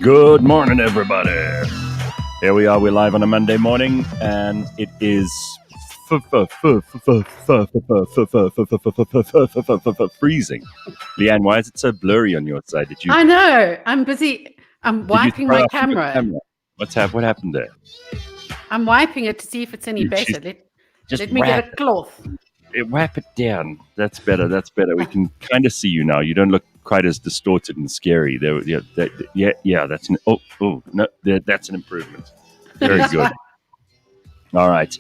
Good morning, everybody. Here we are. We're live on a Monday morning, and it is freezing. Leigh-Ann, why is it so blurry on your side? I know. I'm busy. I'm wiping my camera. What happened there? I'm wiping it to see if it's any better. Let me get a cloth. Wipe it down. That's better. We can kind of see you now. You don't look quite as distorted and scary. That's that's an improvement. Very good. All right.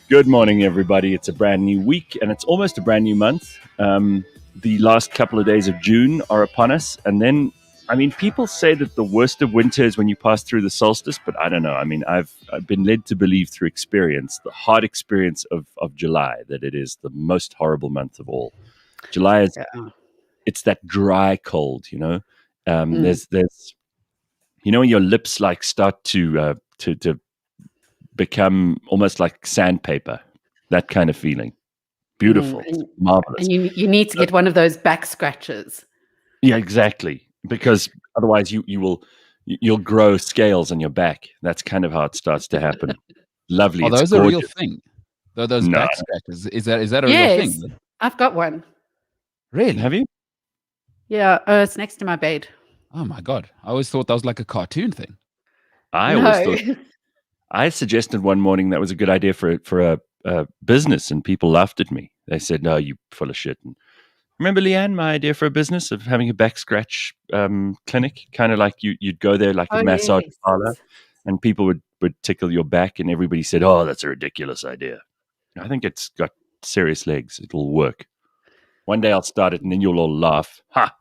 Good morning, everybody. It's a brand new week, and it's almost a brand new month. The last couple of days of June are upon us, and then, people say that the worst of winter is when you pass through the solstice, but I don't know. I've been led to believe through experience, the hard experience of July, that it is the most horrible month of all. July is, it's that dry cold, There's, when your lips start to become almost like sandpaper, that kind of feeling. Beautiful, marvelous. And you need to get one of those back scratches. Yeah, exactly. Because otherwise you'll grow scales on your back. That's kind of how it starts to happen. Lovely. Are those a real thing? Those back scratches. Is that a real thing? I've got one. Really? Have you? Yeah, it's next to my bed. Oh my God. I always thought that was like a cartoon thing. I suggested one morning that was a good idea for a business, and people laughed at me. They said, "No, you full of shit." And remember, Leigh-Ann, my idea for a business of having a back scratch clinic, kind of like you'd go there like a massage parlor, and people would tickle your back, and everybody said, "Oh, that's a ridiculous idea." I think it's got serious legs. It'll work. One day I'll start it, and then you'll all laugh. Ha!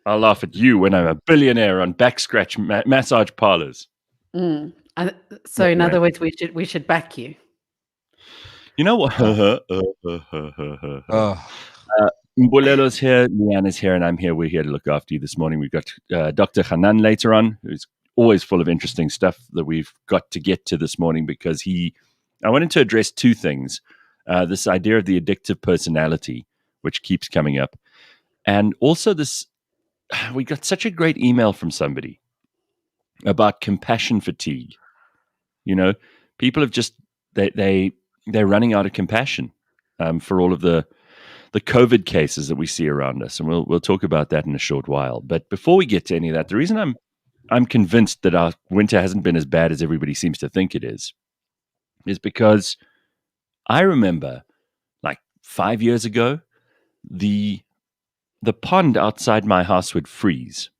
I'll laugh at you when I'm a billionaire on back scratch massage parlors. So, in other words, we should back you. You know what? Mbulelo's here, Leigh-Ann is here, and I'm here. We're here to look after you this morning. We've got Dr. Hanan later on, who's always full of interesting stuff that we've got to get to this morning, because I wanted to address two things. This idea of the addictive personality, which keeps coming up, and also we got such a great email from somebody about compassion fatigue. People have just, they're running out of compassion for all of the COVID cases that we see around us, and we'll talk about that in a short while. But before we get to any of that, the reason I'm convinced that our winter hasn't been as bad as everybody seems to think it is because I remember, like 5 years ago, the pond outside my house would freeze.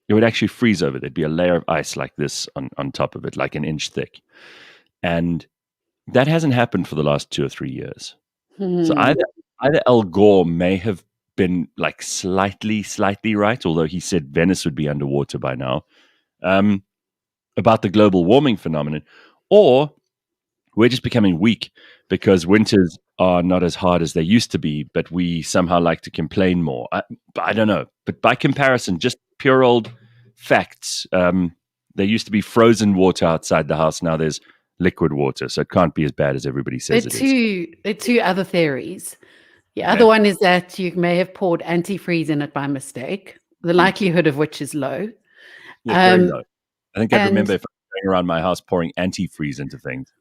It would actually freeze over. There'd be a layer of ice like this on top of it, like an inch thick. And that hasn't happened for the last 2 or 3 years. So either Al Gore may have been like slightly right, although he said Venice would be underwater by now, about the global warming phenomenon, or we're just becoming weak because winters are not as hard as they used to be, but we somehow like to complain more. I don't know. But by comparison, just pure old facts. There used to be frozen water outside the house. Now there's liquid water, so it can't be as bad as everybody says it is. There are two other theories. The other one is that you may have poured antifreeze in it by mistake, the likelihood of which is low. Yeah, very low. I think I remember if I was going around my house pouring antifreeze into things.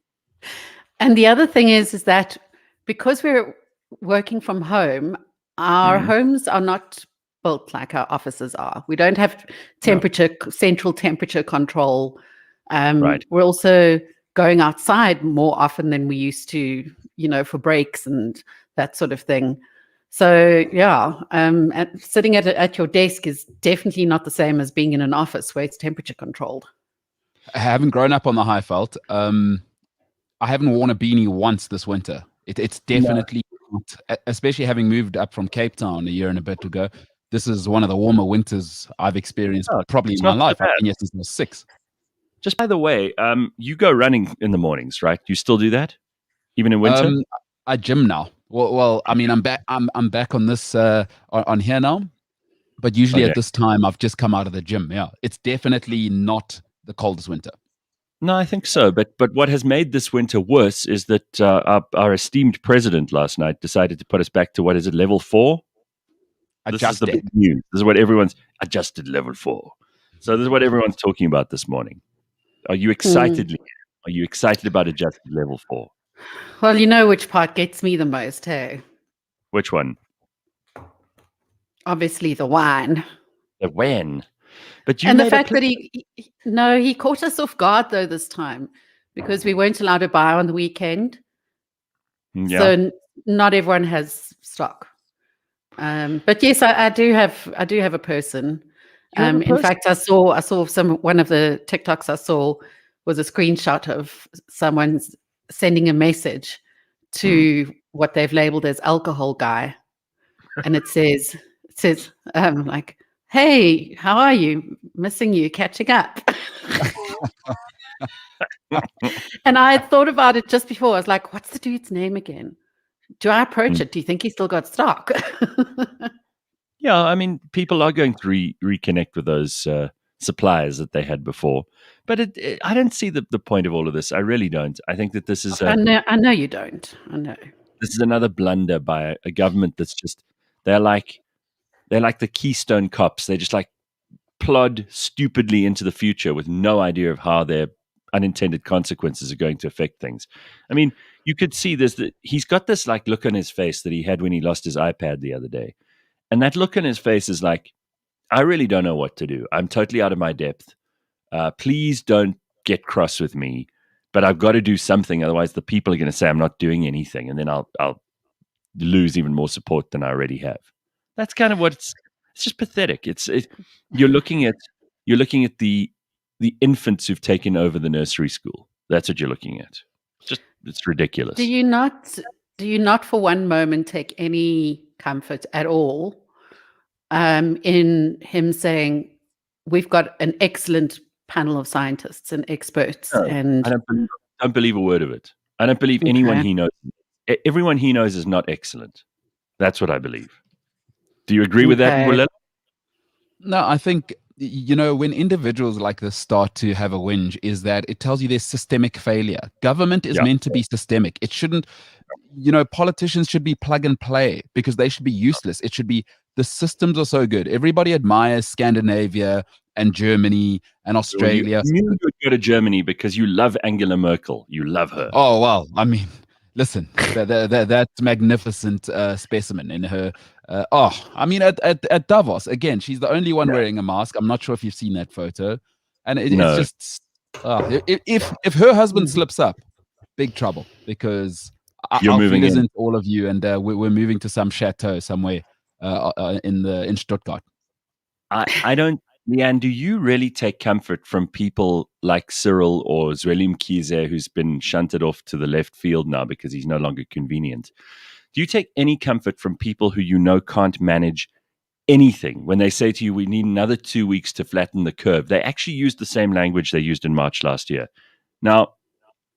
And the other thing is that because we're working from home, our homes are not built like our offices are. We don't have central temperature control. Right. We're also going outside more often than we used to, for breaks and that sort of thing. So sitting at your desk is definitely not the same as being in an office where it's temperature controlled. Having grown up on the Highveld, I haven't worn a beanie once this winter. It's definitely not, especially having moved up from Cape Town a year and a bit ago. This is one of the warmer winters I've experienced probably in my life. I've been here since I was 6. Just by the way, you go running in the mornings, right? You still do that, even in winter? I gym now. Well, I'm back. I'm back on this on here now, but usually at this time I've just come out of the gym. Yeah, it's definitely not the coldest winter. No, I think so. But what has made this winter worse is that our esteemed president last night decided to put us back to, what is it, level 4? This is the big news. This is what everyone's adjusted level 4. So this is what everyone's talking about this morning. Are you excited, Leigh-Ann? Are you excited about adjusted level 4? Well, you know which part gets me the most, hey? Which one? Obviously the wine. The when? But you and the fact that he caught us off guard though this time because we weren't allowed to buy on the weekend. Yeah. So not everyone has stock. But yes, I do have a person. In fact, I saw one of the TikToks I saw was a screenshot of someone sending a message to what they've labeled as alcohol guy, and it says like, "Hey, how are you? Missing you, catching up." And I had thought about it just before. I was like, "What's the dude's name again? Do I approach it? Do you think he's still got stock?" Yeah, I mean, people are going to reconnect with those suppliers that they had before, but I don't see the point of all of this. I really don't. I think that this is I know you don't. I know this is another blunder by a government that's just they're like the Keystone Cops. They just like plod stupidly into the future with no idea of how their unintended consequences are going to affect things. I mean, you could see he's got this like look on his face that he had when he lost his iPad the other day. And that look on his face is like, I really don't know what to do. I'm totally out of my depth. Please don't get cross with me, but I've got to do something. Otherwise, the people are going to say I'm not doing anything, and then I'll lose even more support than I already have. That's kind of what it's just pathetic. You're looking at the infants who've taken over the nursery school. That's what you're looking at. It's ridiculous. Do you not for one moment take any comfort at all in him saying we've got an excellent panel of scientists and experts? No, and I don't believe a word of it. I don't believe anyone he knows. Everyone he knows is not excellent. That's what I believe. Do you agree with that, Mbulela? No, I think, when individuals like this start to have a whinge, is that it tells you there's systemic failure. Government is meant to be systemic. It shouldn't, politicians should be plug and play because they should be useless. It should be the systems are so good. Everybody admires Scandinavia and Germany and Australia. You would go to Germany because you love Angela Merkel. You love her. Oh, well, I mean, listen, that magnificent specimen in her. At Davos, again, she's the only one wearing a mask. I'm not sure if you've seen that photo. And it's just, if her husband slips up, big trouble, because you're moving into all of you, and we're moving to some chateau somewhere in Stuttgart. I don't, Leigh-Ann, do you really take comfort from people like Cyril or Zwelim Kize, who's been shunted off to the left field now because he's no longer convenient? Do you take any comfort from people who can't manage anything when they say to you, we need another 2 weeks to flatten the curve? They actually use the same language they used in March last year. Now,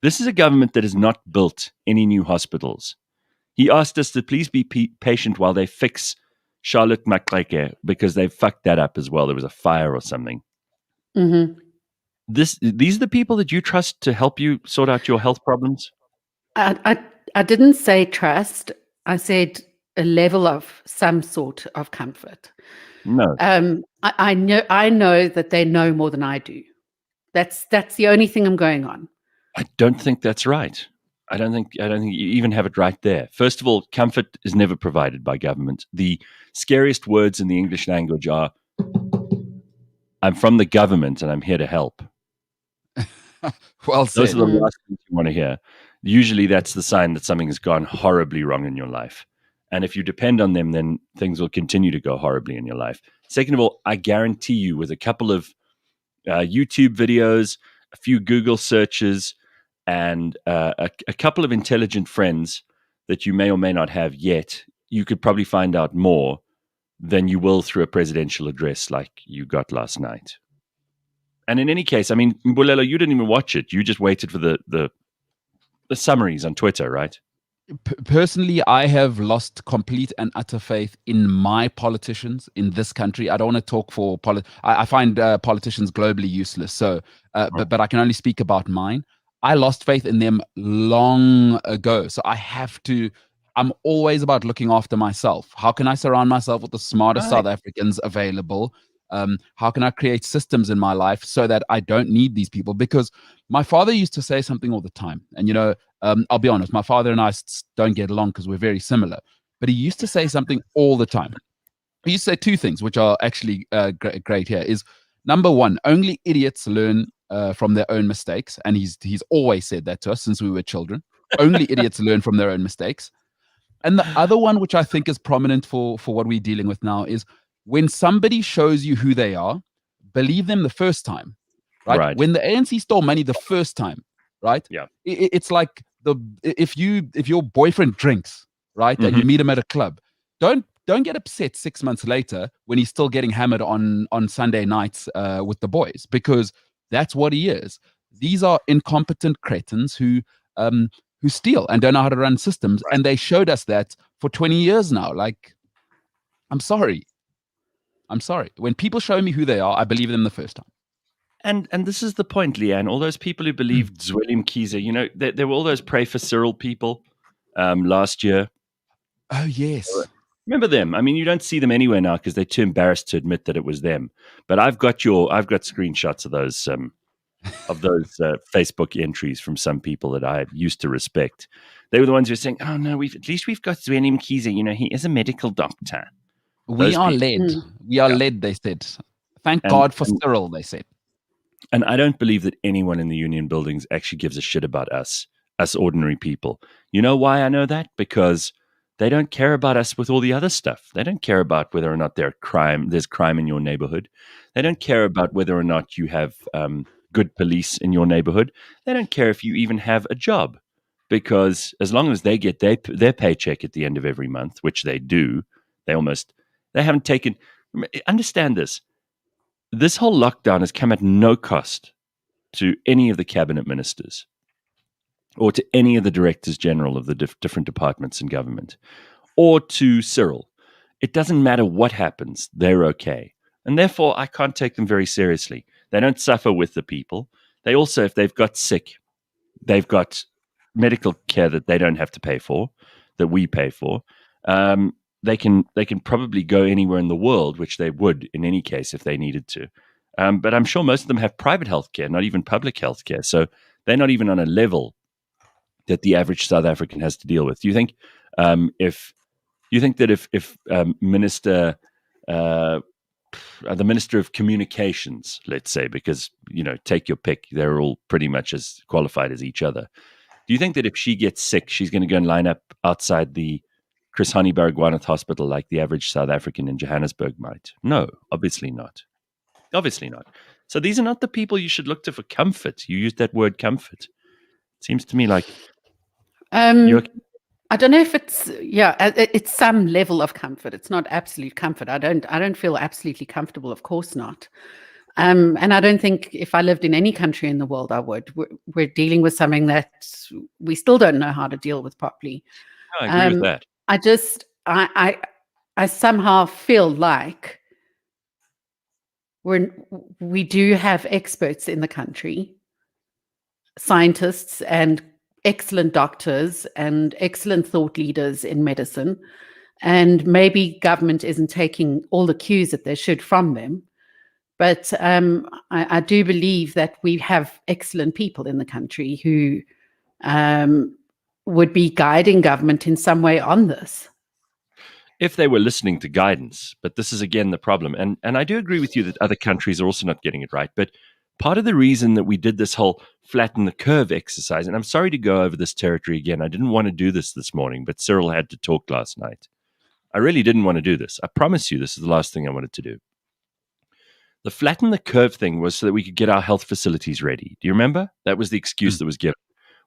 this is a government that has not built any new hospitals. He asked us to please be patient while they fix Charlotte Makreke because they fucked that up as well. There was a fire or something. Mm-hmm. These are the people that you trust to help you sort out your health problems? I didn't say trust. I said a level of some sort of comfort. No. I know that they know more than I do. That's the only thing I'm going on. I don't think that's right. I don't think you even have it right there. First of all, comfort is never provided by government. The scariest words in the English language are, I'm from the government and I'm here to help. Well said. Those are the last things you want to hear. Usually that's the sign that something has gone horribly wrong in your life. And if you depend on them, then things will continue to go horribly in your life. Second of all, I guarantee you with a couple of YouTube videos, a few Google searches, and a couple of intelligent friends that you may or may not have yet, you could probably find out more than you will through a presidential address like you got last night. And in any case, I mean, Mbulela, you didn't even watch it. You just waited for the summaries on Twitter, right? Personally, I have lost complete and utter faith in my politicians in this country. I don't want to talk for I find politicians globally useless. So, but I can only speak about mine. I lost faith in them long ago. So I have to I'm always about looking after myself. How can I surround myself with the smartest Right. South Africans available? How can I create systems in my life so that I don't need these people? Because my father used to say something all the time. And, I'll be honest, my father and I don't get along because we're very similar. But he used to say something all the time. He used to say two things, which are actually great here, is number one, only idiots learn from their own mistakes. And he's always said that to us since we were children. Only idiots learn from their own mistakes. And the other one, which I think is prominent for what we're dealing with now, is when somebody shows you who they are, believe them the first time, right? Right. When the ANC stole money the first time, right? Yeah. It's like if your boyfriend drinks, right, and you meet him at a club, don't get upset 6 months later when he's still getting hammered on Sunday nights with the boys, because that's what he is. These are incompetent cretins who steal and don't know how to run systems. Right. And they showed us that for 20 years now. Like, I'm sorry. When people show me who they are, I believe them the first time. And this is the point, Leigh-Ann. All those people who believed Zweli Mkhize, there were all those Pray for Cyril people last year. Oh, yes. Remember them? I mean, you don't see them anywhere now because they're too embarrassed to admit that it was them. But I've got screenshots of those Facebook entries from some people that I used to respect. They were the ones who were saying, "Oh no, at least we've got Zweli Mkhize. He is a medical doctor." We are led. We are led, they said. Thank God for Cyril, they said. And I don't believe that anyone in the union buildings actually gives a shit about us ordinary people. You know why I know that? Because they don't care about us with all the other stuff. They don't care about whether or not there's crime in your neighborhood. They don't care about whether or not you have good police in your neighborhood. They don't care if you even have a job, because as long as they get their paycheck at the end of every month, which they do, they haven't taken. Understand this. This whole lockdown has come at no cost to any of the cabinet ministers or to any of the directors general of the different departments in government, or to Cyril. It doesn't matter what happens. They're okay. And therefore, I can't take them very seriously. They don't suffer with the people. They also, if they've got sick, they've got medical care that they don't have to pay for, that we pay for. They can probably go anywhere in the world, which they would in any case if they needed to. But I'm sure most of them have private healthcare, not even public healthcare. So they're not even on a level that the average South African has to deal with. Do you think if Minister the Minister of Communications, let's say, because take your pick, they're all pretty much as qualified as each other. Do you think that if she gets sick, she's going to go and line up outside the Chris Hani Baragwanath Hospital like the average South African in Johannesburg might? No, obviously not. Obviously not. So these are not the people you should look to for comfort. You used that word comfort. It seems to me like I don't know if it's some level of comfort. It's not absolute comfort. I don't feel absolutely comfortable. Of course not. And I don't think if I lived in any country in the world, I would. We're dealing with something that we still don't know how to deal with properly. I agree with that. I somehow feel like we do have experts in the country, scientists and excellent doctors and excellent thought leaders in medicine. And maybe government isn't taking all the cues that they should from them. But I do believe that we have excellent people in the country who would be guiding government in some way on this. If they were listening to guidance. But this is, again, the problem. And I do agree with you that other countries are also not getting it right. But part of the reason that we did this whole flatten the curve exercise, and I'm sorry to go over this territory again. I didn't want to do this morning, but Cyril had to talk last night. I really didn't want to do this. I promise you this is the last thing I wanted to do. The flatten the curve thing was so that we could get our health facilities ready. Do you remember? That was the excuse that was given.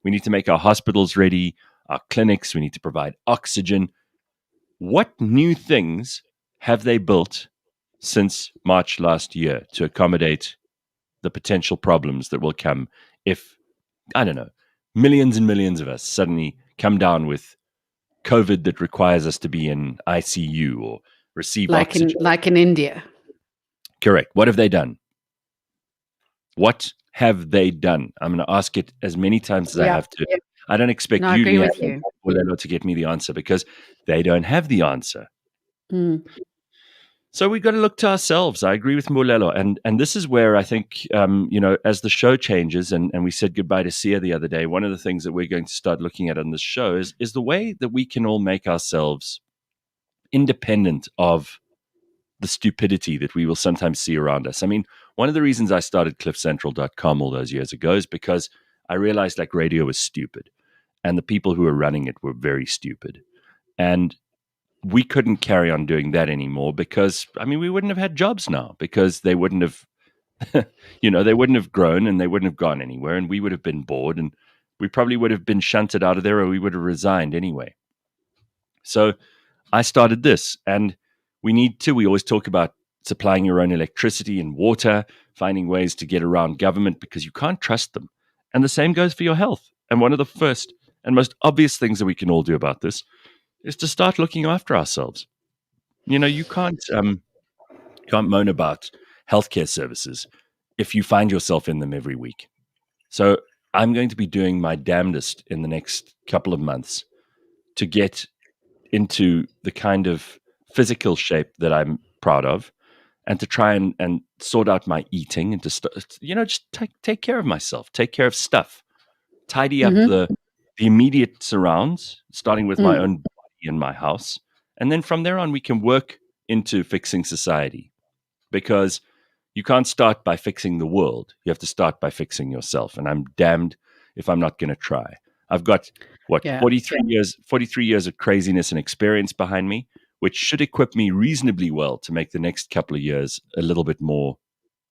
We need to make our hospitals ready, our clinics. We need to provide oxygen. What new things have they built since March last year to accommodate the potential problems that will come if, I don't know, millions and millions of us suddenly come down with COVID that requires us to be in ICU or receive oxygen? Like in India. Correct. What have they done? What have they done? I'm going to ask it as many times as I have to. I don't expect you to Mbulelo to get me the answer because they don't have the answer. Mm. So we've got to look to ourselves. I agree with Mbulelo. And this is where I think, as the show changes, and we said goodbye to Sia the other day, one of the things that we're going to start looking at on this show is the way that we can all make ourselves independent of the stupidity that we will sometimes see around us. I mean, one of the reasons I started cliffcentral.com all those years ago is because I realized like radio was stupid and the people who were running it were very stupid. And we couldn't carry on doing that anymore because, I mean, we wouldn't have had jobs now because they wouldn't have, they wouldn't have grown and they wouldn't have gone anywhere and we would have been bored and we probably would have been shunted out of there or we would have resigned anyway. So I started this and we always talk about supplying your own electricity and water, finding ways to get around government because you can't trust them. And the same goes for your health. And one of the first and most obvious things that we can all do about this is to start looking after ourselves. You can't moan about healthcare services if you find yourself in them every week. So I'm going to be doing my damnedest in the next couple of months to get into the kind of physical shape that I'm proud of and to try and sort out my eating and to just take care of myself, take care of stuff, tidy up the immediate surrounds, starting with my own body and my house. And then from there on, we can work into fixing society because you can't start by fixing the world. You have to start by fixing yourself. And I'm damned if I'm not going to try. I've got 43 years of craziness and experience behind me, which should equip me reasonably well to make the next couple of years a little bit more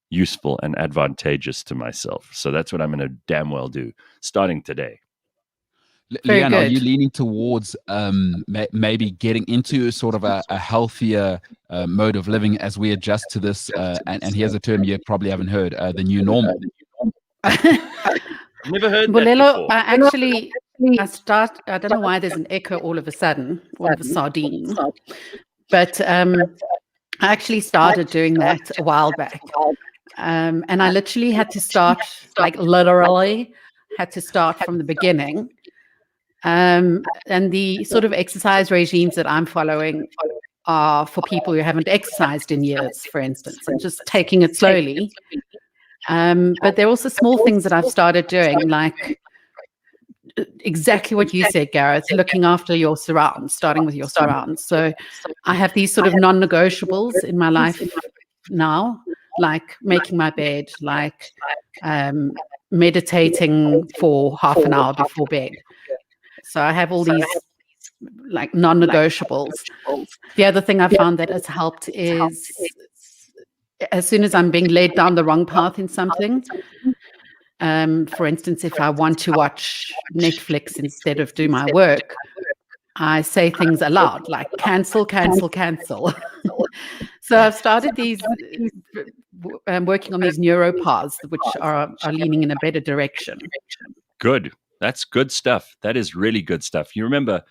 useful and advantageous to myself. So that's what I'm going to damn well do starting today. Leigh-Ann, are you leaning towards maybe getting into sort of a healthier mode of living as we adjust to this? And here's a term you probably haven't heard, the new normal. Never heard that before. I don't know why there's an echo all of a sudden, all of a sardine. But I actually started doing that a while back. And I literally had to start, literally had to start from the beginning. And the sort of exercise regimes that I'm following are for people who haven't exercised in years, for instance, and just taking it slowly. But there are also small things that I've started doing, like exactly what you said, Gareth, looking after your surrounds, starting with your surrounds. So I have these sort of non-negotiables in my life now, like making my bed, like meditating for half an hour before bed. So I have all these like non-negotiables. The other thing I found that has helped is as soon as I'm being led down the wrong path in something, for instance, if I want to watch Netflix instead of do my work, I say things aloud like cancel, cancel, cancel. So I've started working on these neuropaths, which are leaning in a better direction. Good. That's good stuff. That is really good stuff. You remember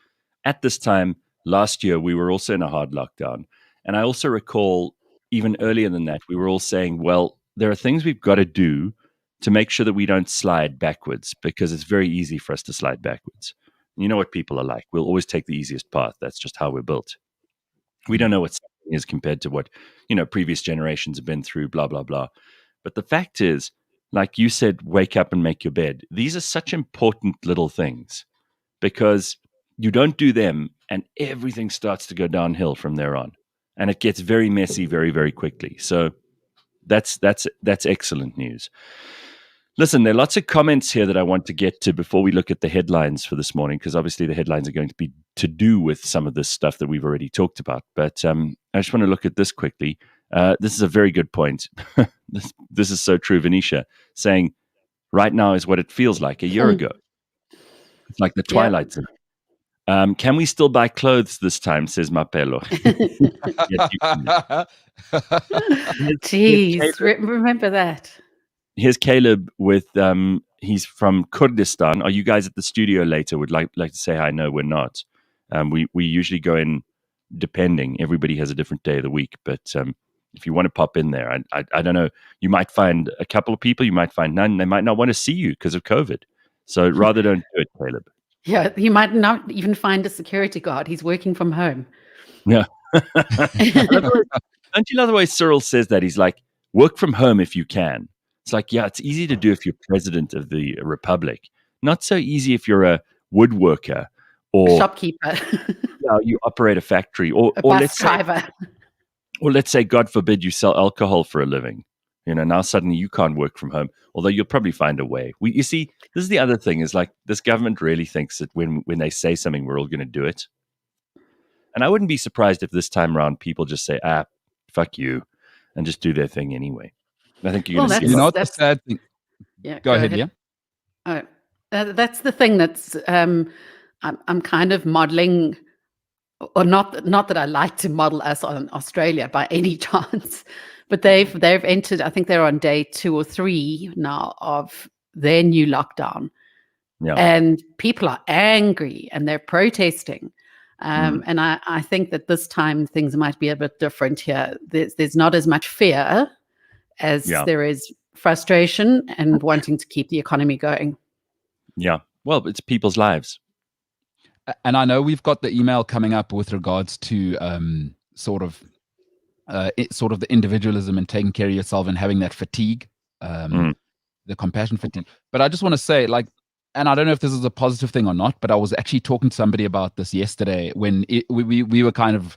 at this time last year, we were also in a hard lockdown. And I also recall even earlier than that, we were all saying, well, there are things we've got to do to make sure that we don't slide backwards because it's very easy for us to slide backwards. You know what people are like. We'll always take the easiest path. That's just how we're built. We don't know what something is compared to what, previous generations have been through, blah, blah, blah. But the fact is, like you said, wake up and make your bed. These are such important little things because you don't do them and everything starts to go downhill from there on. And it gets very messy very, very quickly. So that's excellent news. Listen, there are lots of comments here that I want to get to before we look at the headlines for this morning, because obviously the headlines are going to be to do with some of this stuff that we've already talked about. But I just want to look at this quickly. This is a very good point. This is so true, Venetia, saying right now is what it feels like a year ago. It's like the Twilight Zone. Can we still buy clothes this time, says Mapelo. Jeez, remember that. Here's Caleb with, he's from Kurdistan. Are you guys at the studio later? Would like to say hi. No, we're not. We usually go in depending. Everybody has a different day of the week. But if you want to pop in there, I don't know. You might find a couple of people. You might find none. They might not want to see you because of COVID. So rather don't do it, Caleb. Yeah, you might not even find a security guard. He's working from home. Yeah. Don't you love the way Cyril says that? He's like, work from home if you can. It's like, yeah, it's easy to do if you're president of the republic. Not so easy if you're a woodworker or Shopkeeper, you operate a factory or bus driver. Or let's say, God forbid, you sell alcohol for a living. Now suddenly you can't work from home, although you'll probably find a way. You see, this is the other thing, is like this government really thinks that when they say something, we're all going to do it. And I wouldn't be surprised if this time around people just say, fuck you, and just do their thing anyway. I think you're going to see You know what the sad thing? Yeah, go ahead, yeah. Oh, that's the thing that's I'm kind of modeling, or not that I like to model us on Australia by any chance, but they've entered, I think they're on day 2 or 3 now of their new lockdown. Yeah. And people are angry and they're protesting. And I think that this time things might be a bit different here. There's not as much fear as there is frustration and wanting to keep the economy going. Yeah. Well, it's people's lives. And I know we've got the email coming up with regards to sort of the individualism and taking care of yourself and having that fatigue, the compassion fatigue. But I just want to say, like, and I don't know if this is a positive thing or not, but I was actually talking to somebody about this yesterday when we were kind of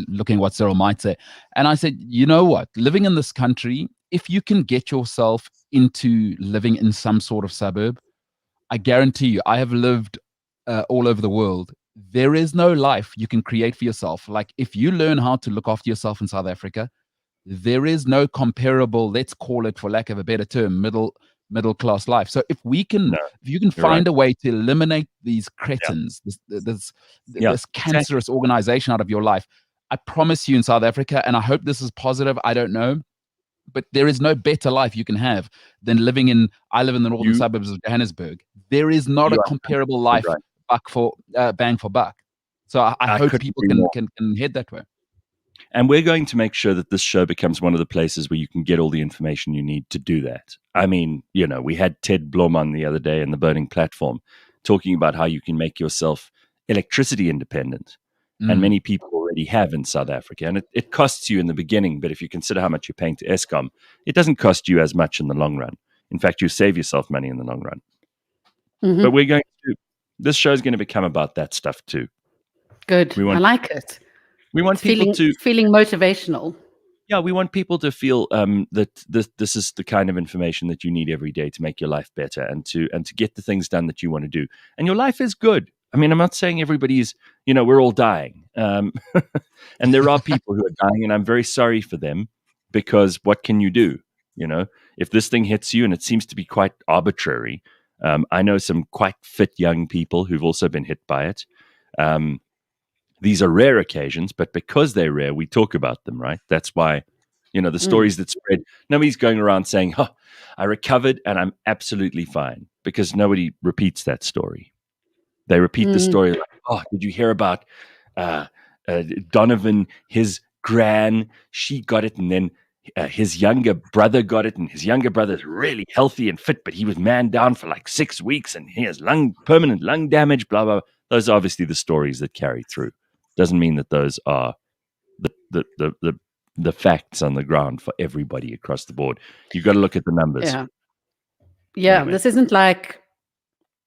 looking what Cyril might say. And I said, you know what, living in this country, if you can get yourself into living in some sort of suburb, I guarantee you, I have lived all over the world. There is no life you can create for yourself. Like, if you learn how to look after yourself in South Africa, there is no comparable, let's call it, for lack of a better term, middle class life. So if you can find a way to eliminate these cretins, this cancerous organization out of your life, I promise you, in South Africa, and I hope this is positive, I don't know, but there is no better life you can have than living I live in the northern suburbs of Johannesburg. There is not a comparable life bang for buck. So I hope people can head that way. And we're going to make sure that this show becomes one of the places where you can get all the information you need to do that. I mean, we had Ted Blom on the other day in the Burning Platform talking about how you can make yourself electricity independent. And many people already have in South Africa. And it costs you in the beginning, but if you consider how much you're paying to Eskom, it doesn't cost you as much in the long run. In fact, you save yourself money in the long run. Mm-hmm. But this show is going to become about that stuff too. Good. I like it. We want people feeling motivational. Yeah, we want people to feel that this is the kind of information that you need every day to make your life better and to get the things done that you want to do. And your life is good. I mean, I'm not saying everybody's, we're all dying. And there are people who are dying, and I'm very sorry for them, because what can you do? If this thing hits you, and it seems to be quite arbitrary. I know some quite fit young people who've also been hit by it. These are rare occasions, but because they're rare, we talk about them, right? That's why, the stories that spread, nobody's going around saying, oh, I recovered and I'm absolutely fine, because nobody repeats that story. They repeat the story like, oh, did you hear about Donovan, his gran, she got it, and then his younger brother got it, and his younger brother's really healthy and fit, but he was man down for like 6 weeks, and he has permanent lung damage, blah, blah, blah. Those are obviously the stories that carry through. Doesn't mean that those are the facts on the ground for everybody across the board. You've got to look at the numbers. Yeah. Anyway. This isn't like,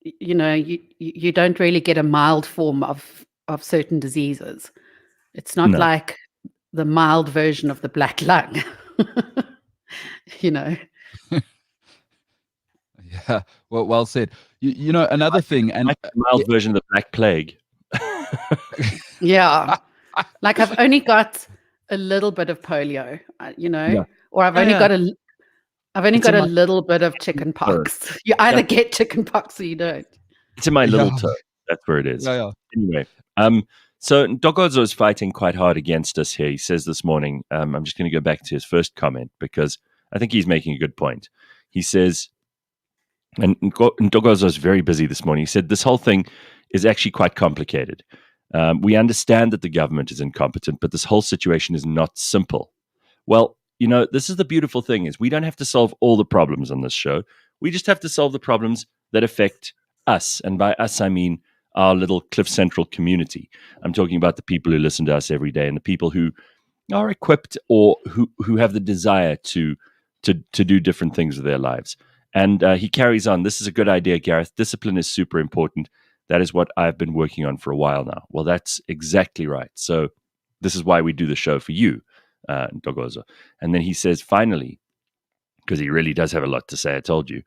you don't really get a mild form of certain diseases. It's not like the mild version of the black lung. Yeah, well said. Another thing, and the mild version of the Black Plague. Yeah, like I've only got a little bit of polio, or I've only got a little bit of chicken pox. You either get chicken pox or you don't. It's in my little toe. That's where it is. Anyway, so Dogozo is fighting quite hard against us here. He says this morning, I'm just going to go back to his first comment because I think he's making a good point. He says, and Dogozo is very busy this morning. He said, this whole thing is actually quite complicated. We understand that the government is incompetent, but this whole situation is not simple. Well, this is the beautiful thing, is we don't have to solve all the problems on this show. We just have to solve the problems that affect us, and by us I mean our little Cliff Central community. I'm talking about the people who listen to us every day and the people who are equipped or who have the desire to do different things with their lives. And he carries on. This is a good idea, Gareth. Discipline is super important. That is what I've been working on for a while now. Well, that's exactly right. So this is why we do the show for you, Dogozo. And then he says, finally, because he really does have a lot to say, I told you.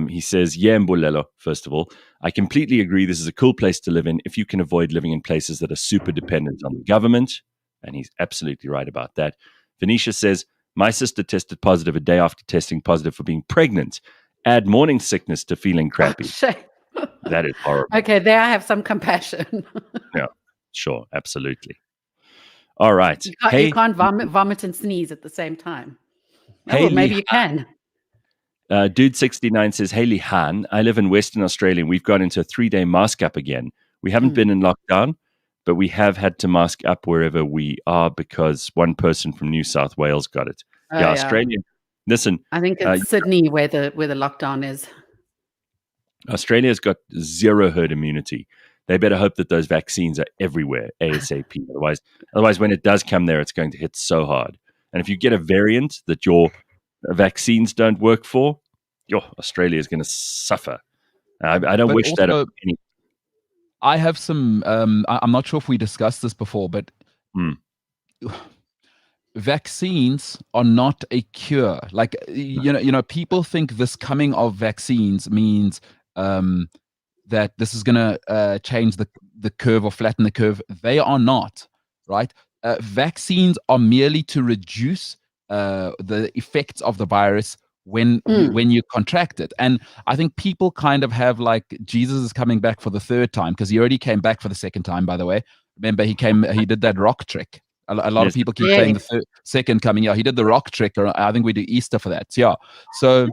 He says, yeah, Mbulelo, first of all, I completely agree. This is a cool place to live in if you can avoid living in places that are super dependent on the government. And he's absolutely right about that. Venetia says, my sister tested positive a day after testing positive for being pregnant. Add morning sickness to feeling crappy. Shame. That is horrible. Okay, there I have some compassion. Yeah, sure, absolutely. All right. You can't vomit and sneeze at the same time. Hey, Oh, maybe you can. Dude 69 says, hey, Leigh-Ann, I live in Western Australia and we've gone into a 3-day mask up again. We haven't been in lockdown, but we have had to mask up wherever we are because one person from New South Wales got it. Yeah, Australia. Listen, I think it's Sydney where the lockdown is. Australia's got zero herd immunity. They better hope that those vaccines are everywhere ASAP. Otherwise, when it does come there, it's going to hit so hard. And if you get a variant that your vaccines don't work for, Australia is going to suffer. I don't wish that on any. I have some. I'm not sure if we discussed this before, but vaccines are not a cure. Like people think this coming of vaccines means that this is going to change the curve or flatten the curve. They are not, right? Vaccines are merely to reduce the effects of the virus when you contract it. And I think people kind of have like, Jesus is coming back for the third time, because he already came back for the second time, by the way. Remember, he did that rock trick. A lot of people keep saying the second coming. Yeah, he did the rock trick, or I think we do Easter for that. Yeah. So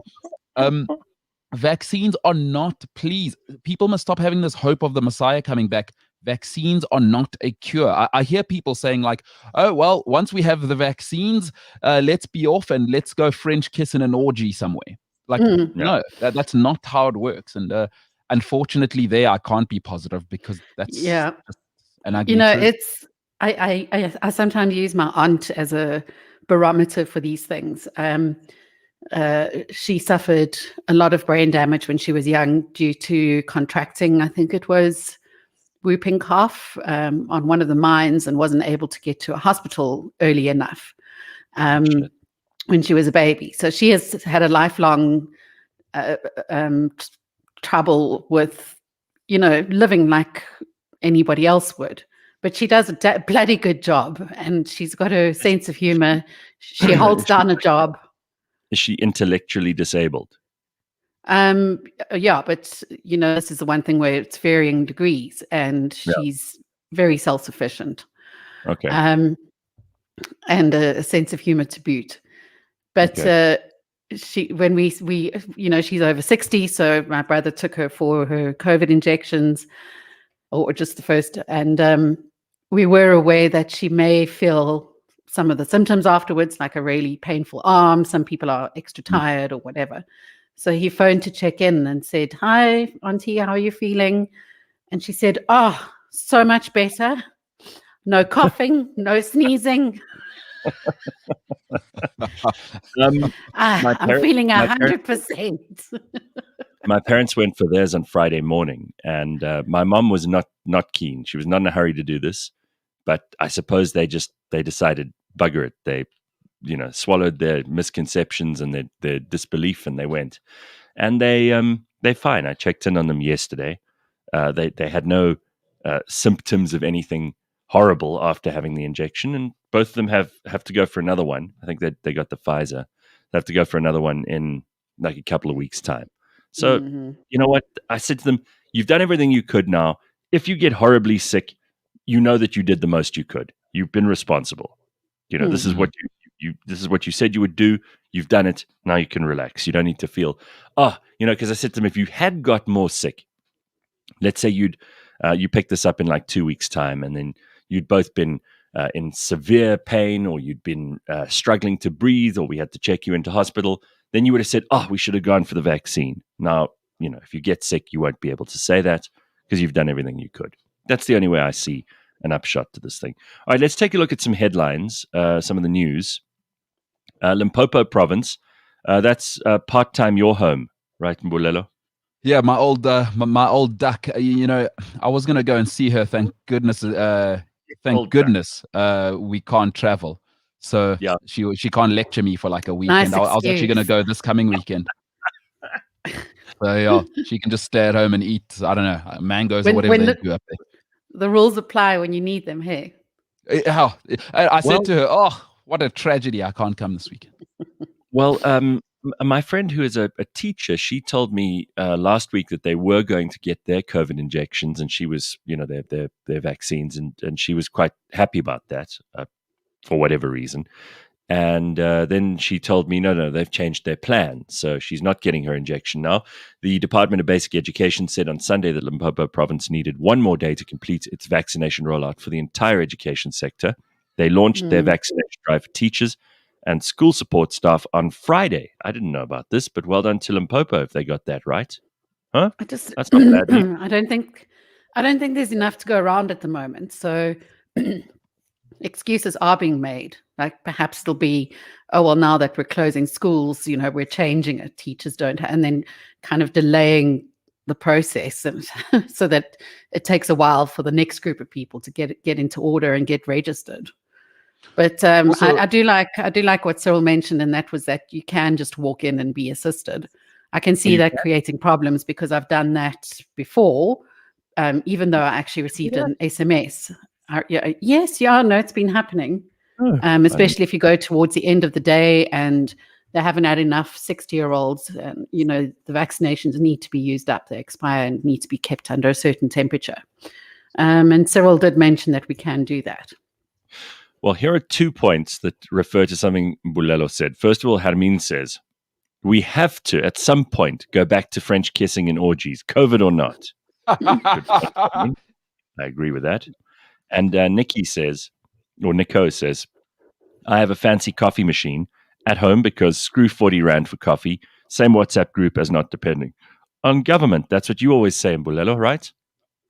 vaccines are not, please, people must stop having this hope of the Messiah coming back. Vaccines are not a cure. I hear people saying like, oh, well, once we have the vaccines, let's be off and let's go French kiss in an orgy somewhere. Like, no, that's not how it works. And unfortunately there, I can't be positive because that's just an ugly truth. I sometimes use my aunt as a barometer for these things. She suffered a lot of brain damage when she was young due to contracting, I think it was whooping cough on one of the mines, and wasn't able to get to a hospital early enough when she was a baby. So she has had a lifelong trouble with, living like anybody else would. But she does a bloody good job, and she's got a sense of humor. She holds down a job. Is she intellectually disabled? Yeah, but this is the one thing where it's varying degrees, and she's very self-sufficient. Okay. And a sense of humor to boot. But when we she's over 60, so my brother took her for her COVID injections, or just the first, and we were aware that she may feel some of the symptoms afterwards, like a really painful arm. Some people are extra tired or whatever. So he phoned to check in and said, hi, Auntie, how are you feeling? And she said, oh, so much better. No coughing, no sneezing. I'm feeling 100%. My parents went for theirs on Friday morning, and my mom was not keen. She was not in a hurry to do this, but I suppose they decided, bugger it. They swallowed their misconceptions and their disbelief, and they went. And they're fine. I checked in on them yesterday. They had no symptoms of anything horrible after having the injection, and both of them have to go for another one. I think that they got the Pfizer. They have to go for another one in like a couple of weeks' time. So you know what? I said to them, you've done everything you could now. If you get horribly sick, you know that you did the most you could. You've been responsible. This is what this is what you said you would do. You've done it. Now you can relax. You don't need to feel, because I said to them, if you had got more sick, let's say you picked this up in like 2 weeks' time, and then you'd both been in severe pain, or you'd been struggling to breathe, or we had to check you into hospital, then you would have said, we should have gone for the vaccine. Now, if you get sick, you won't be able to say that because you've done everything you could. That's the only way I see an upshot to this thing. All right, let's take a look at some headlines, some of the news. Limpopo province, that's part-time your home, right, Mbulelo? Yeah, my old duck. I was gonna go and see her. Thank goodness. Old Goodness, we can't travel, so Yeah. she can't lecture me for like a weekend. Nice I was actually gonna excuse. go this coming weekend. So yeah, she can just stay at home and eat, I don't know, mangoes or whatever they do up there. The rules apply when you need them. Hey, I said to her, "Oh, what a tragedy! I can't come this weekend." Well, my friend who is a teacher, she told me last week that they were going to get their COVID injections, and she was, their vaccines, and she was quite happy about that for whatever reason. And then she told me, no, they've changed their plan. So she's not getting her injection now. The Department of Basic Education said on Sunday that Limpopo province needed one more day to complete its vaccination rollout for the entire education sector. They launched their vaccination drive for teachers and school support staff on Friday. I didn't know about this, but well done to Limpopo if they got that right. Huh? That's not bad news. I don't think there's enough to go around at the moment. So excuses are being made. Like perhaps it'll be, oh, well, now that we're closing schools, we're changing it. Teachers don't, and then kind of delaying the process, and so that it takes a while for the next group of people to get into order and get registered. But I do like what Cyril mentioned, and that was that you can just walk in and be assisted. I can see that creating problems because I've done that before, even though I actually received an SMS. No, it's been happening, especially if you go towards the end of the day and they haven't had enough 60-year-olds, and the vaccinations need to be used up, they expire and need to be kept under a certain temperature. And Cyril did mention that we can do that. Well, here are 2 points that refer to something Mbulelo said. First of all, Harmin says, we have to, at some point, go back to French kissing and orgies, COVID or not. I agree with that. And Nico says, I have a fancy coffee machine at home because screw 40 rand for coffee. Same WhatsApp group as not depending on government. That's what you always say, Mbulelo, right?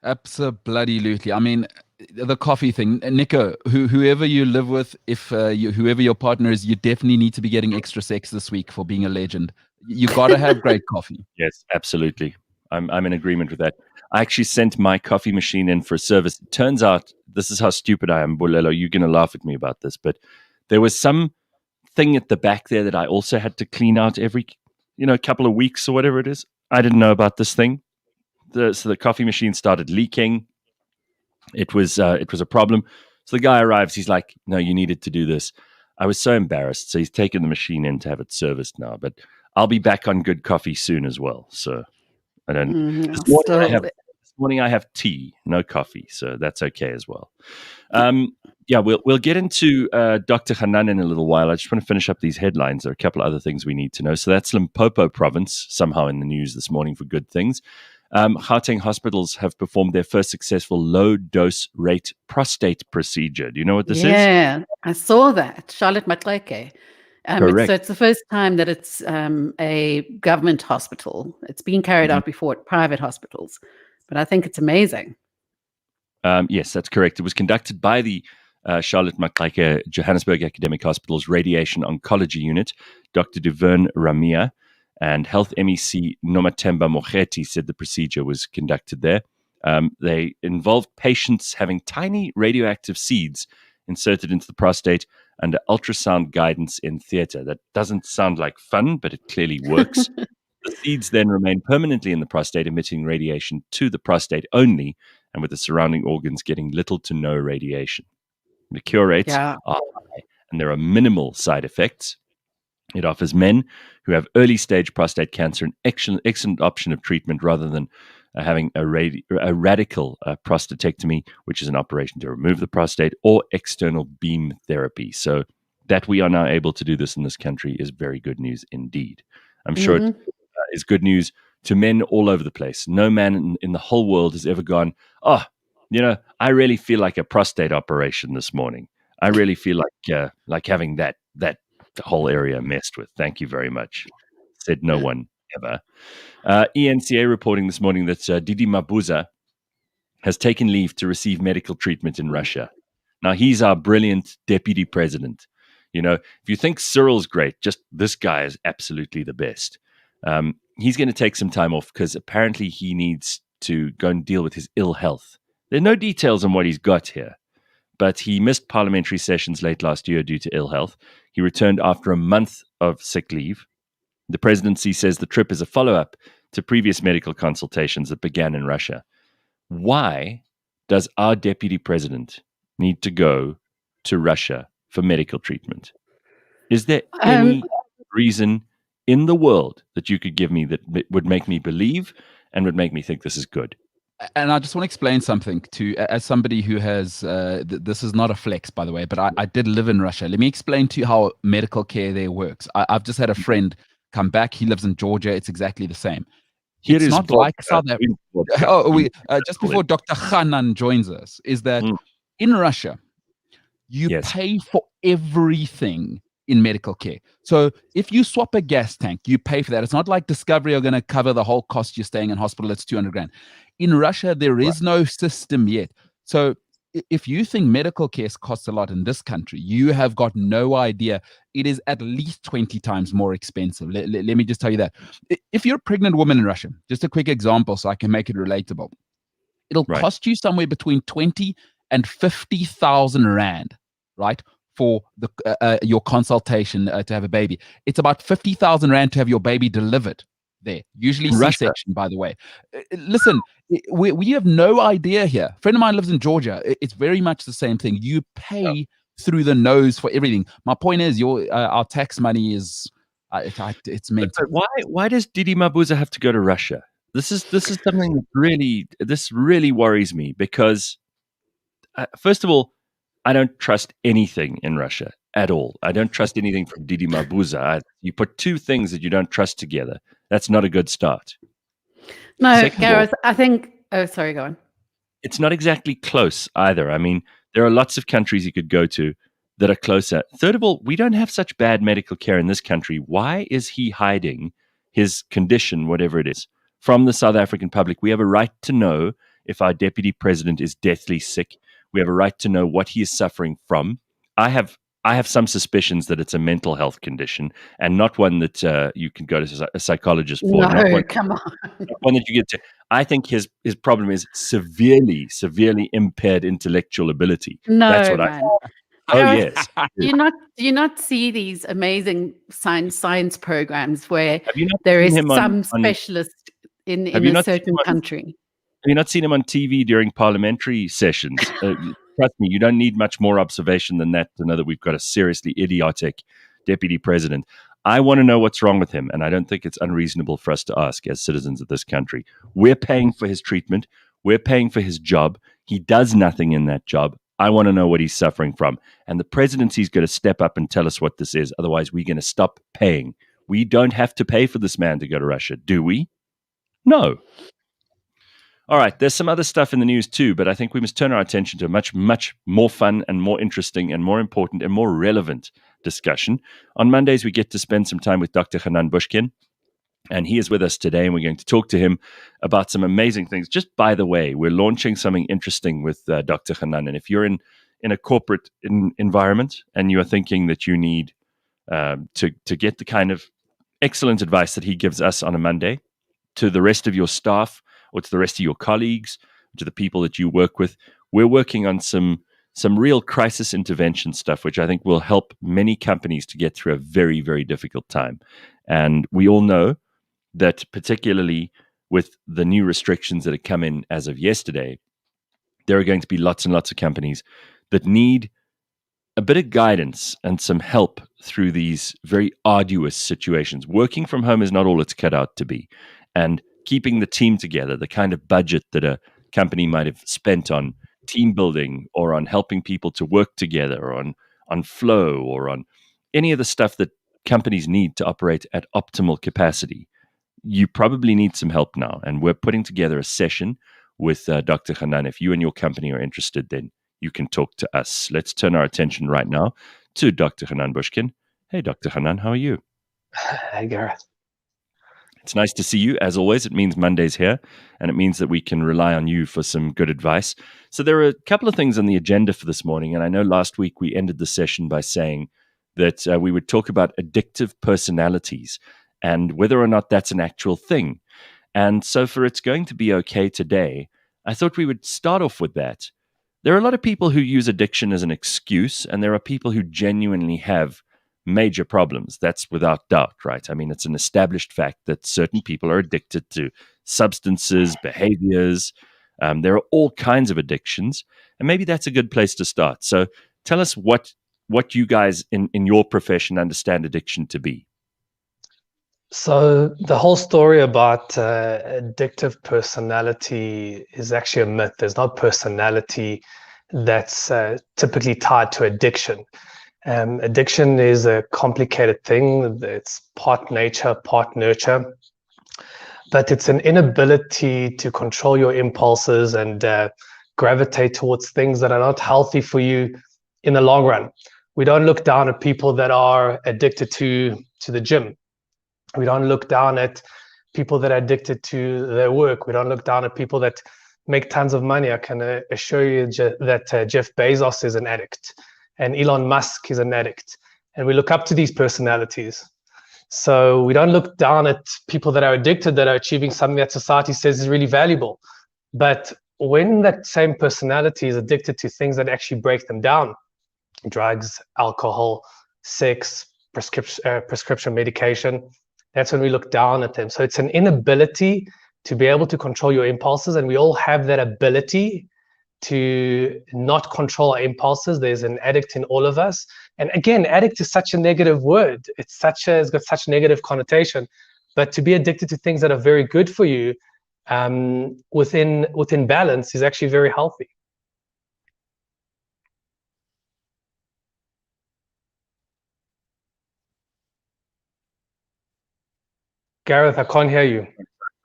Absolutely. I mean, the coffee thing, Nico, whoever you live with, if whoever your partner is, you definitely need to be getting extra sex this week for being a legend. You got to have great coffee. Yes, absolutely. I'm in agreement with that. I actually sent my coffee machine in for service. It turns out, this is how stupid I am, Mbulelo. You're going to laugh at me about this, but there was some thing at the back there that I also had to clean out every, couple of weeks or whatever it is. I didn't know about this thing. So the coffee machine started leaking. It was a problem. So the guy arrives. He's like, "No, you needed to do this." I was so embarrassed. So he's taken the machine in to have it serviced now. But I'll be back on good coffee soon as well. So I don't. This morning I have tea, no coffee, so that's okay as well. We'll get into Dr. Hanan in a little while. I just want to finish up these headlines. There are a couple of other things we need to know. So that's Limpopo province, somehow in the news this morning for good things. Gauteng hospitals have performed their first successful low-dose rate prostate procedure. Do you know what this is? Yeah, I saw that. Charlotte Matleke. Correct. So it's the first time that it's a government hospital. It's been carried out before at private hospitals, but I think it's amazing. Yes, that's correct. It was conducted by the Charlotte Matleke Johannesburg Academic Hospital's Radiation Oncology Unit. Dr. Duvern Ramia and Health MEC Nomathemba Mogeti said the procedure was conducted there. They involved patients having tiny radioactive seeds inserted into the prostate under ultrasound guidance in theater. That doesn't sound like fun, but it clearly works. The seeds then remain permanently in the prostate, emitting radiation to the prostate only, and with the surrounding organs getting little to no radiation. The cure rates are high, and there are minimal side effects. It offers men who have early-stage prostate cancer an excellent option of treatment rather than having a radical prostatectomy, which is an operation to remove the prostate, or external beam therapy. So that we are now able to do this in this country is very good news indeed. I'm sure it is good news to men all over the place. No man in the whole world has ever gone, I really feel like a prostate operation this morning. I really feel like having that whole area messed with. Thank you very much. Said no one ever. ENCA reporting this morning that Didi Mabuza has taken leave to receive medical treatment in Russia. Now, he's our brilliant deputy president. You know, if you think Cyril's great, just this guy is absolutely the best. He's going to take some time off because apparently he needs to go and deal with his ill health. There are no details on what he's got here, but he missed parliamentary sessions late last year due to ill health. He returned after a month of sick leave. The presidency says the trip is a follow-up to previous medical consultations that began in Russia. Why does our deputy president need to go to Russia for medical treatment? Is there any reason in the world that you could give me that would make me believe and would make me think this is good? And I just want to explain something to, as somebody who has, this is not a flex, by the way, but I did live in Russia. Let me explain to you how medical care there works. I've just had a friend come back. He lives in Georgia. It's exactly the same. It's not like South Africa. Just before Dr. Hanan joins us, is that in Russia, you pay for everything in medical care. So if you swap a gas tank, you pay for that. It's not like Discovery are going to cover the whole cost you're staying in hospital. It's 200 grand. In Russia, there is no system yet. So if you think medical care costs a lot in this country, you have got no idea. It is at least 20 times more expensive. Let me just tell you that. If you're a pregnant woman in Russia, just a quick example so I can make it relatable. It'll cost you somewhere between 20 and 50,000 rand, right? For the your consultation to have a baby. It's about 50,000 rand to have your baby delivered there. Usually C-section, by the way. Listen, we have no idea here. A friend of mine lives in Georgia. It's very much the same thing. You pay through the nose for everything. My point is, our tax money is it's meant. But why does Didi Mabuza have to go to Russia? This is something that really worries me because first of all, I don't trust anything in Russia at all. I don't trust anything from Didi Mabuza. You put two things that you don't trust together. That's not a good start. No, second Gareth, I think... Oh, sorry, go on. It's not exactly close either. I mean, there are lots of countries you could go to that are closer. Third of all, we don't have such bad medical care in this country. Why is he hiding his condition, whatever it is, from the South African public? We have a right to know if our deputy president is deathly sick. We have a right to know what he is suffering from. I have some suspicions that it's a mental health condition and not one that you can go to a psychologist for. No, come on. Not one that you get to. I think his problem is severely impaired intellectual ability. No, that's what man. Oh yes. Do you not see these amazing science programs where there is some specialist in a certain country? Have you not seen him on TV during parliamentary sessions? Trust me, you don't need much more observation than that to know that we've got a seriously idiotic deputy president. I want to know what's wrong with him, and I don't think it's unreasonable for us to ask as citizens of this country. We're paying for his treatment. We're paying for his job. He does nothing in that job. I want to know what he's suffering from. And the presidency's going to step up and tell us what this is. Otherwise, we're going to stop paying. We don't have to pay for this man to go to Russia, do we? No. All right, there's some other stuff in the news too, but I think we must turn our attention to a much, much more fun and more interesting and more important and more relevant discussion. On Mondays, we get to spend some time with Dr. Hanan Bushkin, and he is with us today, and we're going to talk to him about some amazing things. Just by the way, we're launching something interesting with Dr. Hanan, and if you're in a corporate environment and you are thinking that you need to get the kind of excellent advice that he gives us on a Monday to the rest of your staff, or to the rest of your colleagues, to the people that you work with, we're working on some real crisis intervention stuff, which I think will help many companies to get through a very, very difficult time. And we all know that particularly with the new restrictions that have come in as of yesterday, there are going to be lots and lots of companies that need a bit of guidance and some help through these very arduous situations. Working from home is not all it's cut out to be. And keeping the team together, the kind of budget that a company might have spent on team building or on helping people to work together or on flow or on any of the stuff that companies need to operate at optimal capacity. You probably need some help now. And we're putting together a session with Dr. Hanan. If you and your company are interested, then you can talk to us. Let's turn our attention right now to Dr. Hanan Bushkin. Hey, Dr. Hanan, how are you? Hey, Gareth. It's nice to see you, as always. It means Monday's here, and it means that we can rely on you for some good advice. So there are a couple of things on the agenda for this morning, and I know last week we ended the session by saying that we would talk about addictive personalities and whether or not that's an actual thing. And so for It's Going to Be Okay today, I thought we would start off with that. There are a lot of people who use addiction as an excuse, and there are people who genuinely have major problems. That's without doubt, right? I mean, it's an established fact that certain people are addicted to substances, behaviors. There are all kinds of addictions, and maybe that's a good place to start. So tell us what you guys in your profession understand addiction to be. So the whole story about addictive personality is actually a myth. There's no personality that's typically tied to addiction. Addiction is a complicated thing. It's part nature, part nurture. But it's an inability to control your impulses and gravitate towards things that are not healthy for you in the long run. We don't look down at people that are addicted to the gym. We don't look down at people that are addicted to their work. We don't look down at people that make tons of money. I can assure you that Jeff Bezos is an addict and Elon Musk is an addict. And we look up to these personalities. So we don't look down at people that are addicted, that are achieving something that society says is really valuable. But when that same personality is addicted to things that actually break them down, drugs, alcohol, sex, prescription medication, that's when we look down at them. So it's an inability to be able to control your impulses, and we all have that ability to not control our impulses. There's an addict in all of us. And again, addict is such a negative word. It's got such negative connotation. But to be addicted to things that are very good for you within balance is actually very healthy. Gareth, I can't hear you.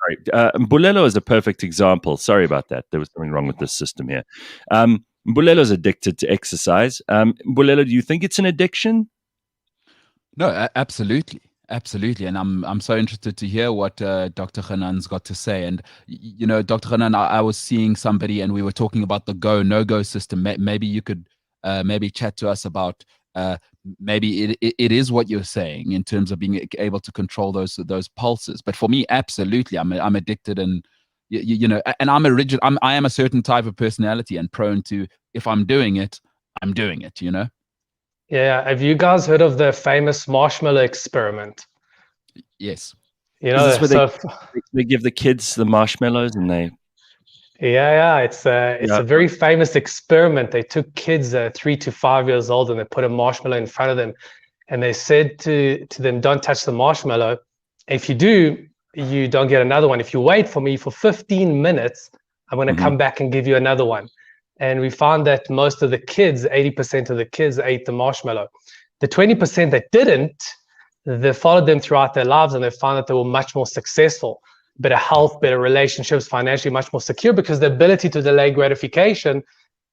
Sorry. Mbulelo is a perfect example. Sorry about that. There was something wrong with this system here. Mbulelo is addicted to exercise. Mbulelo, do you think it's an addiction? No, absolutely. Absolutely. And I'm so interested to hear what Dr. Hanan's got to say. And, you know, Dr. Hanan, I was seeing somebody and we were talking about the go, no-go system. Maybe you could maybe chat to us about maybe it is what you're saying in terms of being able to control those pulses. But for me, absolutely, I'm addicted, and you know, and I am a certain type of personality and prone to, if I'm doing it, I'm doing it. You know. Yeah. Have you guys heard of the famous marshmallow experiment? Yes. You know, is this where they give the kids the marshmallows and they. Yeah, it's a very famous experiment. They took kids 3 to 5 years old and they put a marshmallow in front of them, and they said to them, "Don't touch the marshmallow. If you do, you don't get another one. If you wait for me for 15 minutes, I'm going to come back and give you another one." And we found that most of the kids, 80% of the kids, ate the marshmallow. The 20% that didn't, they followed them throughout their lives, and they found that they were much more successful. Better health, better relationships, financially much more secure, because the ability to delay gratification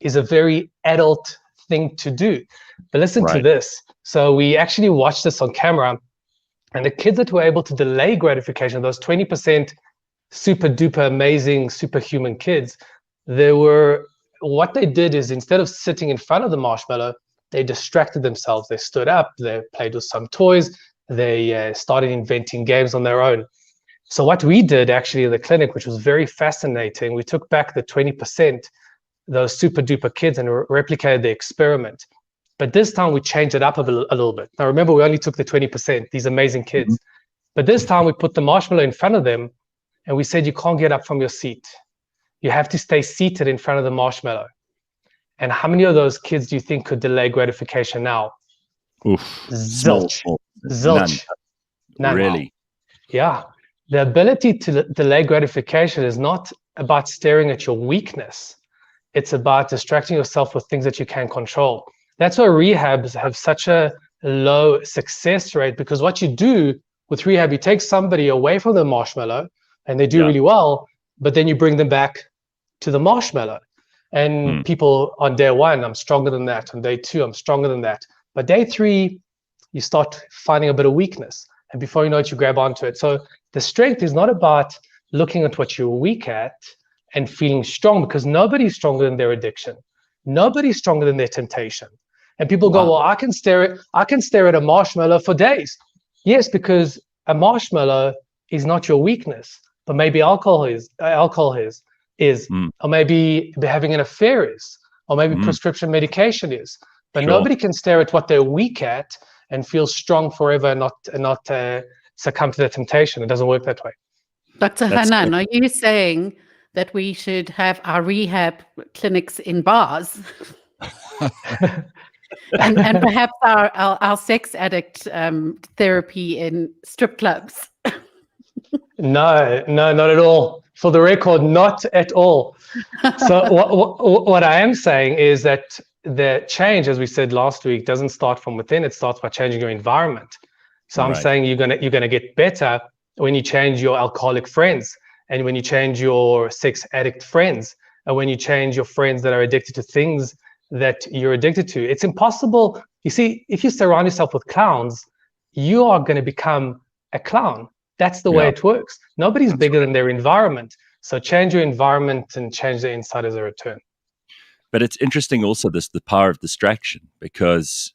is a very adult thing to do. But listen to this. So we actually watched this on camera, and the kids that were able to delay gratification, those 20% super duper amazing superhuman kids, what they did is, instead of sitting in front of the marshmallow, they distracted themselves. They stood up, they played with some toys, they started inventing games on their own. So what we did actually in the clinic, which was very fascinating, we took back the 20%, those super duper kids, and replicated the experiment. But this time we changed it up a little bit. Now remember, we only took the 20%, these amazing kids. But this time we put the marshmallow in front of them, and we said, you can't get up from your seat. You have to stay seated in front of the marshmallow. And how many of those kids do you think could delay gratification now? Oof. Zilch. Zilch. None. Really? Yeah. The ability to delay gratification is not about staring at your weakness. It's about distracting yourself with things that you can control. That's why rehabs have such a low success rate, because what you do with rehab, you take somebody away from the marshmallow and they do really well, but then you bring them back to the marshmallow. And people on day 1, I'm stronger than that. On day 2, I'm stronger than that. But day 3, you start finding a bit of weakness. And before you know it, you grab onto it. So The strength is not about looking at what you're weak at and feeling strong, because nobody's stronger than their addiction. Nobody's stronger than their temptation. And people go, well, I can stare at a marshmallow for days. Yes, because a marshmallow is not your weakness, but maybe alcohol is, or maybe having an affair is, or maybe prescription medication is. But nobody can stare at what they're weak at and feel strong forever and not succumb to the temptation. It doesn't work that way. Dr. Hanan, are you saying that we should have our rehab clinics in bars? and perhaps our sex addict therapy in strip clubs? No, not at all. For the record, not at all. So what I am saying is that the change, as we said last week, doesn't start from within. It starts by changing your environment. So I'm saying you're gonna get better when you change your alcoholic friends, and when you change your sex addict friends, and when you change your friends that are addicted to things that you're addicted to. It's impossible. You see, if you surround yourself with clowns, you are going to become a clown. That's the way it works. Nobody's bigger than their environment. So change your environment and change the inside as a return. But it's interesting also the power of distraction, because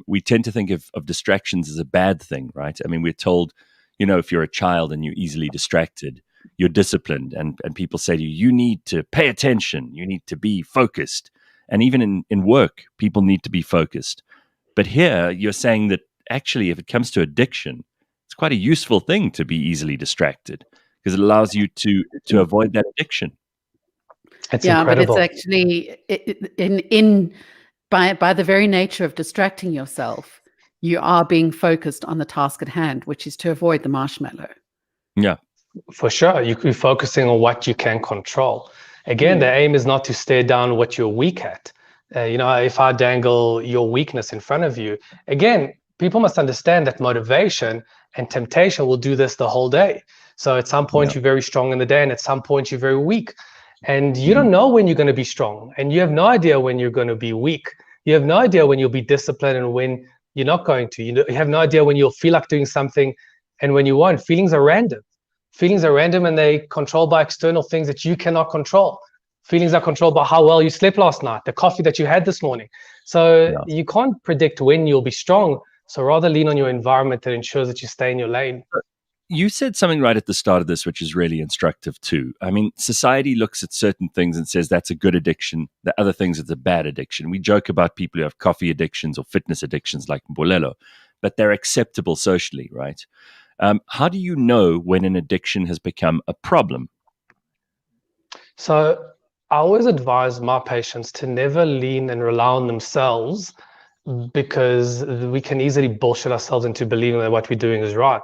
we tend to think of distractions as a bad thing, right? I mean, we're told, if you're a child and you're easily distracted, you're disciplined, and people say to you, you need to pay attention, you need to be focused. And even in work, people need to be focused. But here you're saying that actually, if it comes to addiction, it's quite a useful thing to be easily distracted, because it allows you to avoid that addiction. It's incredible. But it's actually by the very nature of distracting yourself, you are being focused on the task at hand, which is to avoid the marshmallow. Yeah, for sure. You're focusing on what you can control. Again, the aim is not to stare down what you're weak at. If I dangle your weakness in front of you, again, people must understand that motivation and temptation will do this the whole day. So at some point you're very strong in the day, and at some point you're very weak. And you don't know when you're going to be strong, and you have no idea when you're going to be weak. You have no idea when you'll be disciplined and when you're not going to. You have no idea when you'll feel like doing something and when you won't. Feelings are random. Feelings are random, and they're controlled by external things that you cannot control. Feelings are controlled by how well you slept last night, the coffee that you had this morning. So you can't predict when you'll be strong. So rather lean on your environment that ensures that you stay in your lane. You said something right at the start of this, which is really instructive too. I mean, society looks at certain things and says that's a good addiction. The other things, it's a bad addiction. We joke about people who have coffee addictions or fitness addictions like Mbolelo, but they're acceptable socially, right? How do you know when an addiction has become a problem? So I always advise my patients to never lean and rely on themselves, because we can easily bullshit ourselves into believing that what we're doing is right.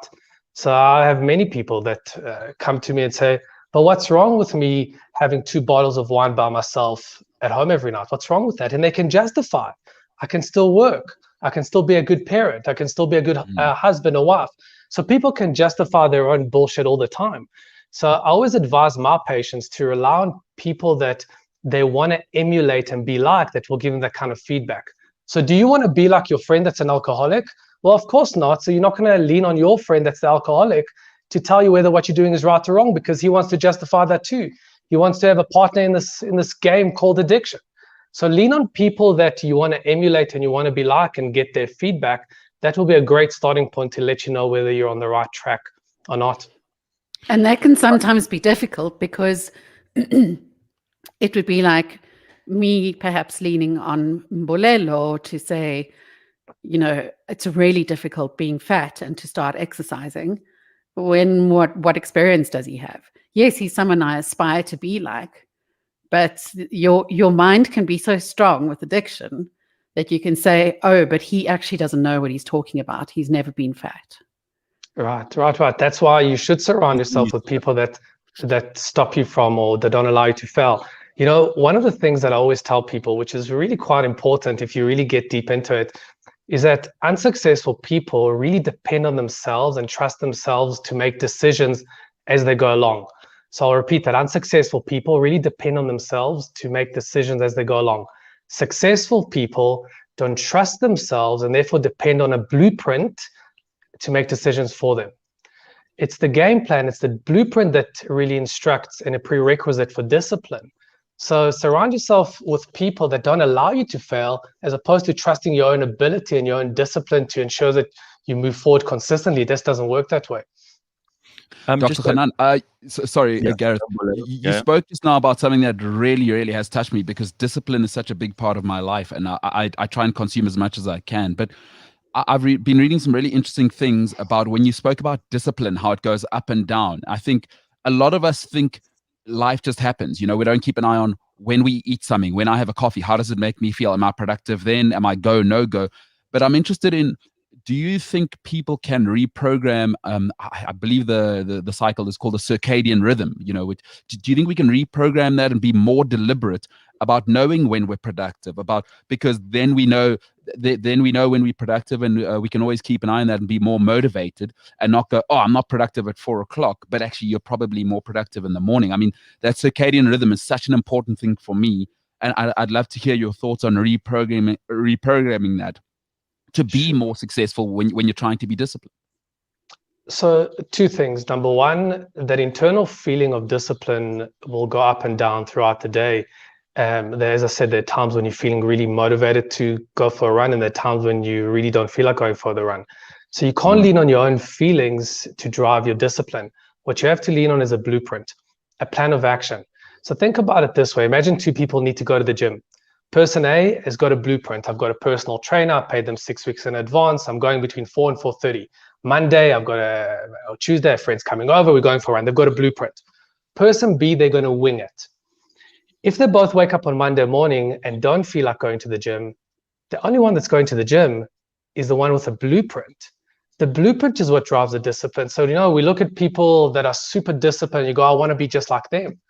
So I have many people that come to me and say, but what's wrong with me having 2 bottles of wine by myself at home every night? What's wrong with that? And they can justify, I can still work. I can still be a good parent. I can still be a good husband or wife. So people can justify their own bullshit all the time. So I always advise my patients to rely on people that they want to emulate and be like, that will give them that kind of feedback. So do you want to be like your friend that's an alcoholic? Well, of course not. So you're not going to lean on your friend that's the alcoholic to tell you whether what you're doing is right or wrong, because he wants to justify that too. He wants to have a partner in this game called addiction. So lean on people that you want to emulate and you want to be like and get their feedback. That will be a great starting point to let you know whether you're on the right track or not. And that can sometimes be difficult, because it would be like me perhaps leaning on Mbolelo to say, it's really difficult being fat and to start exercising. When what experience does he have? Yes, he's someone I aspire to be like, but your mind can be so strong with addiction that you can say, oh, but he actually doesn't know what he's talking about. He's never been fat. Right. That's why you should surround yourself with people that stop you from, or that don't allow you to fail. One of the things that I always tell people, which is really quite important if you really get deep into it, is that unsuccessful people really depend on themselves and trust themselves to make decisions as they go along. So I'll repeat that. Unsuccessful people really depend on themselves to make decisions as they go along. Successful people don't trust themselves and therefore depend on a blueprint to make decisions for them. It's the game plan, it's the blueprint that really instructs and a prerequisite for discipline. So surround yourself with people that don't allow you to fail, as opposed to trusting your own ability and your own discipline to ensure that you move forward consistently. This doesn't work that way. Dr. Hanan, sorry, Gareth, you spoke just now about something that really, really has touched me, because discipline is such a big part of my life, and I try and consume as much as I can. But I've been reading some really interesting things about when you spoke about discipline, how it goes up and down. I think a lot of us think life just happens. You know, we don't keep an eye on when we eat something, when I have a coffee, how does it make me feel? Am I productive then? Am I go, no go? But I'm interested in, do you think people can reprogram? I believe the cycle is called the circadian rhythm. You know, do you think we can reprogram that and be more deliberate about knowing when we're productive? Because then we know when we're productive, and we can always keep an eye on that and be more motivated, and not go, oh, I'm not productive at 4 o'clock, but actually you're probably more productive in the morning. I mean, that circadian rhythm is such an important thing for me, and I'd love to hear your thoughts on reprogramming that to be more successful when you're trying to be disciplined. So 2 things. Number one, that internal feeling of discipline will go up and down throughout the day. As I said, there are times when you're feeling really motivated to go for a run, and there are times when you really don't feel like going for the run. So you can't lean on your own feelings to drive your discipline. What you have to lean on is a blueprint, a plan of action. So think about it this way. Imagine 2 people need to go to the gym. Person A has got a blueprint. I've got a personal trainer. I paid them 6 weeks in advance. I'm going between 4 and 4:30. Monday, or Tuesday, a friend's coming over. We're going for a run. They've got a blueprint. Person B, they're going to wing it. If they both wake up on Monday morning and don't feel like going to the gym, the only one that's going to the gym is the one with a blueprint. The blueprint is what drives the discipline. So, you know, we look at people that are super disciplined. You go, I want to be just like them.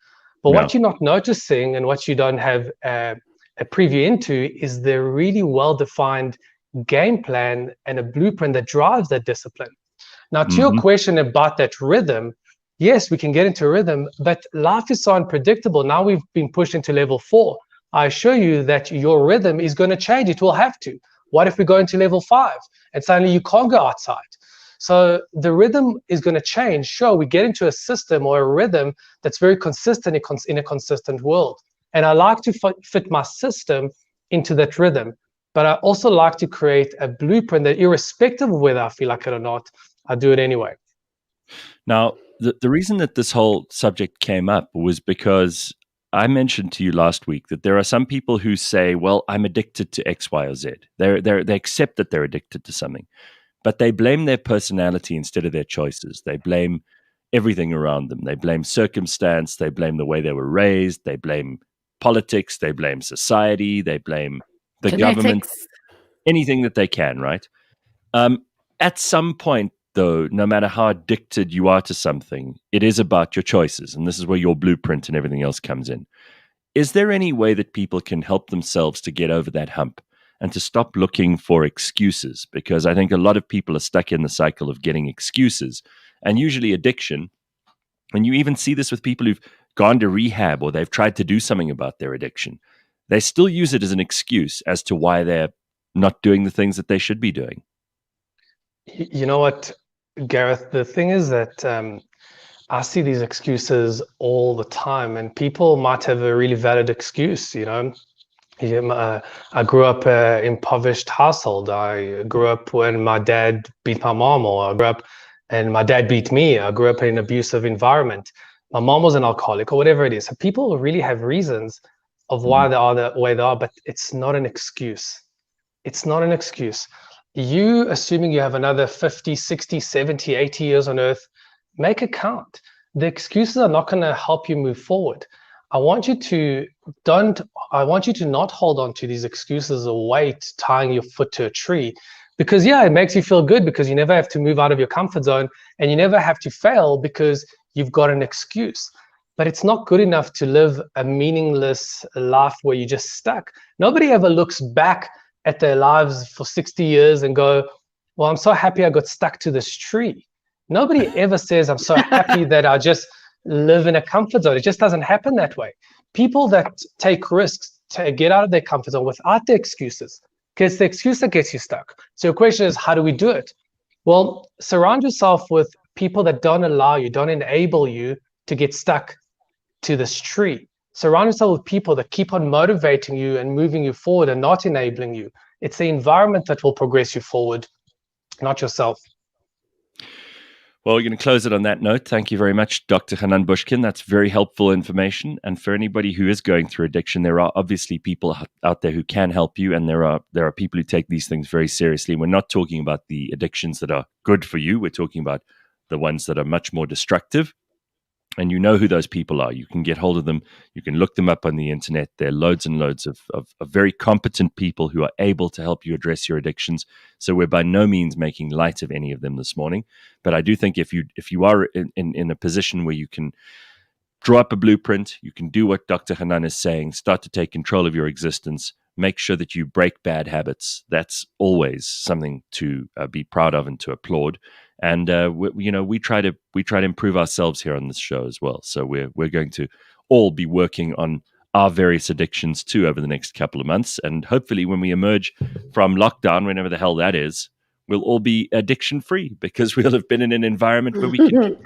But what you're not noticing, and what you don't have a preview into, is the really well-defined game plan and a blueprint that drives that discipline. Now, to your question about that rhythm, yes, we can get into a rhythm, but life is so unpredictable. Now we've been pushed into level 4. I assure you that your rhythm is going to change. It will have to. What if we go into level 5 and suddenly you can't go outside? So the rhythm is going to change. Sure, we get into a system or a rhythm that's very consistent in a consistent world. And I like to fit my system into that rhythm. But I also like to create a blueprint that, irrespective of whether I feel like it or not, I do it anyway. Now, the reason that this whole subject came up was because I mentioned to you last week that there are some people who say, well, I'm addicted to X, Y, or Z. They accept that they're addicted to something, but they blame their personality instead of their choices. They blame everything around them. They blame circumstance. They blame the way they were raised. They blame politics. They blame society. They blame the government, anything that they can, right? At some point, though, no matter how addicted you are to something, it is about your choices. And this is where your blueprint and everything else comes in. Is there any way that people can help themselves to get over that hump and to stop looking for excuses? Because I think a lot of people are stuck in the cycle of getting excuses, and usually addiction. And you even see this with people who've gone to rehab or they've tried to do something about their addiction. They still use it as an excuse as to why they're not doing the things that they should be doing. You know what, Gareth, the thing is that I see these excuses all the time, and people might have a really valid excuse. You know, I grew up in an impoverished household. I grew up when my dad beat my mom, or I grew up and my dad beat me. I grew up in an abusive environment. My mom was an alcoholic, or whatever it is. So people really have reasons of why they are the way they are, but it's not an excuse. It's not an excuse. You, assuming you have another 50, 60, 70, 80 years on earth, make it count. The excuses are not going to help you move forward. I want you to not hold on to these excuses as a weight tying your foot to a tree. Because yeah, it makes you feel good because you never have to move out of your comfort zone, and you never have to fail because you've got an excuse. But it's not good enough to live a meaningless life where you're just stuck. Nobody ever looks back at their lives for 60 years and go, well, I'm so happy I got stuck to this tree. Nobody ever says, I'm so happy that I just live in a comfort zone. It just doesn't happen that way. People that take risks to get out of their comfort zone without the excuses, because it's the excuse that gets you stuck. So your question is, how do we do it? Well, surround yourself with people that don't allow you, don't enable you to get stuck to this tree. Surround yourself with people that keep on motivating you and moving you forward and not enabling you. It's the environment that will progress you forward, not yourself. Well, we're going to close it on that note. Thank you very much, Dr. Hanan Bushkin. That's very helpful information. And for anybody who is going through addiction, there are obviously people out there who can help you, and there are people who take these things very seriously. We're not talking about the addictions that are good for you. We're talking about the ones that are much more destructive. And you know who those people are. You can get hold of them. You can look them up on the internet. There are loads and loads of very competent people who are able to help you address your addictions. So we're by no means making light of any of them this morning. But I do think if you are in a position where you can draw up a blueprint, you can do what Dr. Hanan is saying, start to take control of your existence, make sure that you break bad habits. That's always something to be proud of and to applaud. And we try to improve ourselves here on this show as well. So we're going to all be working on our various addictions too over the next couple of months. And hopefully, when we emerge from lockdown, whenever the hell that is, we'll all be addiction free because we'll have been in an environment where we can.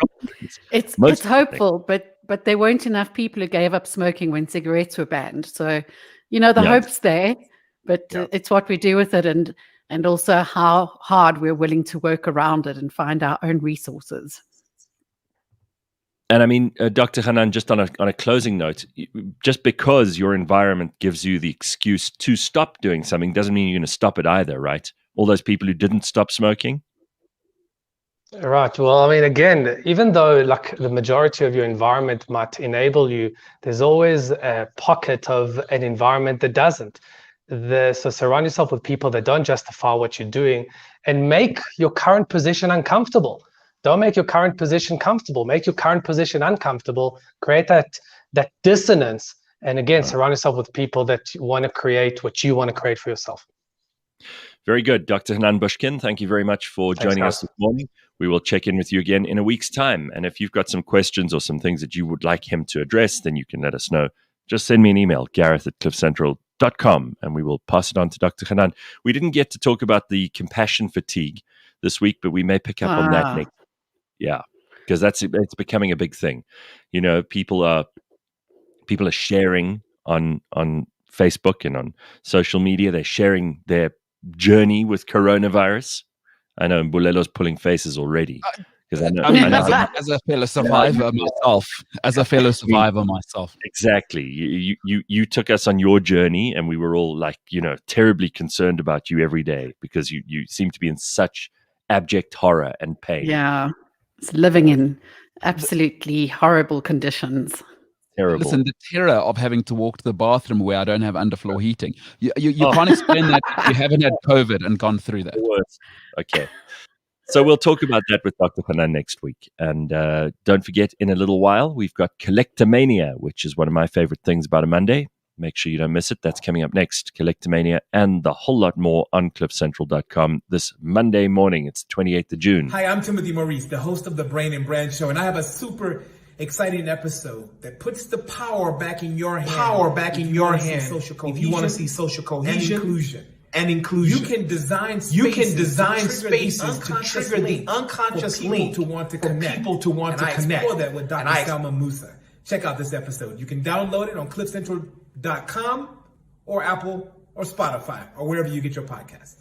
It's hopeful, but there weren't enough people who gave up smoking when cigarettes were banned. So the hope's there, but it's what we do with it, and also how hard we're willing to work around it and find our own resources. And I mean, Dr. Hanan, just on a closing note, just because your environment gives you the excuse to stop doing something doesn't mean you're going to stop it either, right? All those people who didn't stop smoking. Right. Well, I mean, again, even though like the majority of your environment might enable you, there's always a pocket of an environment that doesn't. So surround yourself with people that don't justify what you're doing and make your current position uncomfortable. Don't make your current position comfortable. Make your current position uncomfortable. Create that dissonance. And again, surround yourself with people that want to create what you want to create for yourself. Very good. Dr. Hanan Bushkin, thank you very much for joining us this morning. We will check in with you again in a week's time. And if you've got some questions or some things that you would like him to address, then you can let us know. Just send me an email, gareth@cliffcentral.com, and we will pass it on to Dr. Hanan. We didn't get to talk about the compassion fatigue this week, but we may pick up on that next. Yeah, because it's becoming a big thing. People are sharing on Facebook and on social media. They're sharing their journey with coronavirus. I know Mbulelo's pulling faces already. Because I mean, as a fellow survivor myself. Exactly. You took us on your journey, and we were all like, terribly concerned about you every day because you seem to be in such abject horror and pain. Yeah, it's living in absolutely horrible conditions. Terrible. Listen, the terror of having to walk to the bathroom where I don't have underfloor heating. You can't explain that if you haven't had COVID and gone through that. Okay. So we'll talk about that with Dr. Hanan next week. And don't forget, in a little while, we've got Collectomania, which is one of my favorite things about a Monday. Make sure you don't miss it. That's coming up next. Collectomania and the whole lot more on cliffcentral.com this Monday morning. It's 28th of June. Hi, I'm Timothy Maurice, the host of the Brain and Brand Show, and I have a super exciting episode that puts the power back in your hand. If you want to see social cohesion and inclusion. You can design spaces to trigger the unconscious link to want to connect. People to want to connect. I explore that with Dr. Salma Musa. Check out this episode. You can download it on cliffcentral.com or Apple or Spotify or wherever you get your podcast.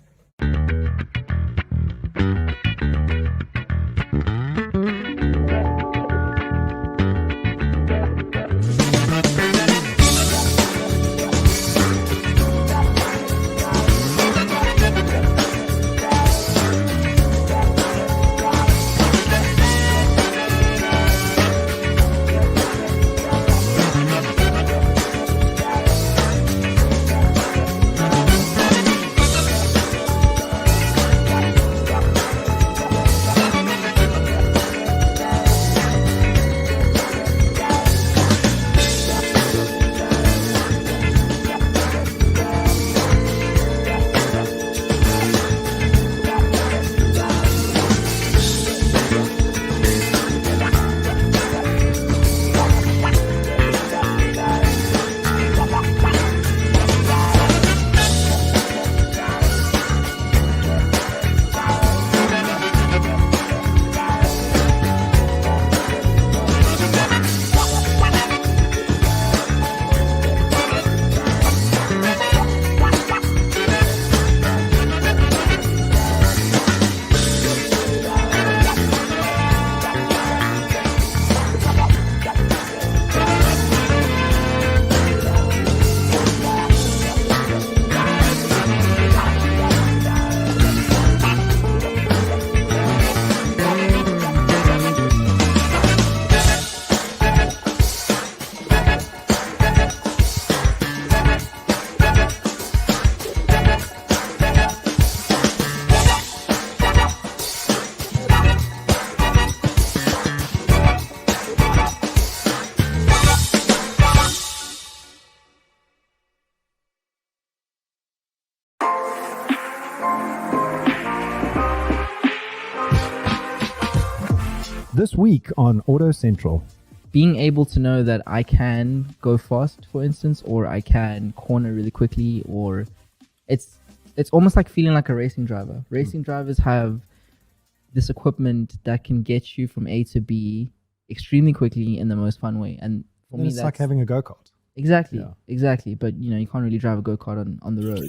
This week on Auto Central. Being able to know that I can go fast, for instance, or I can corner really quickly, or it's almost like feeling like a racing driver. Racing drivers have this equipment that can get you from A to B extremely quickly in the most fun way. And for me, It's like having a go-kart. Exactly. But you can't really drive a go-kart on the road.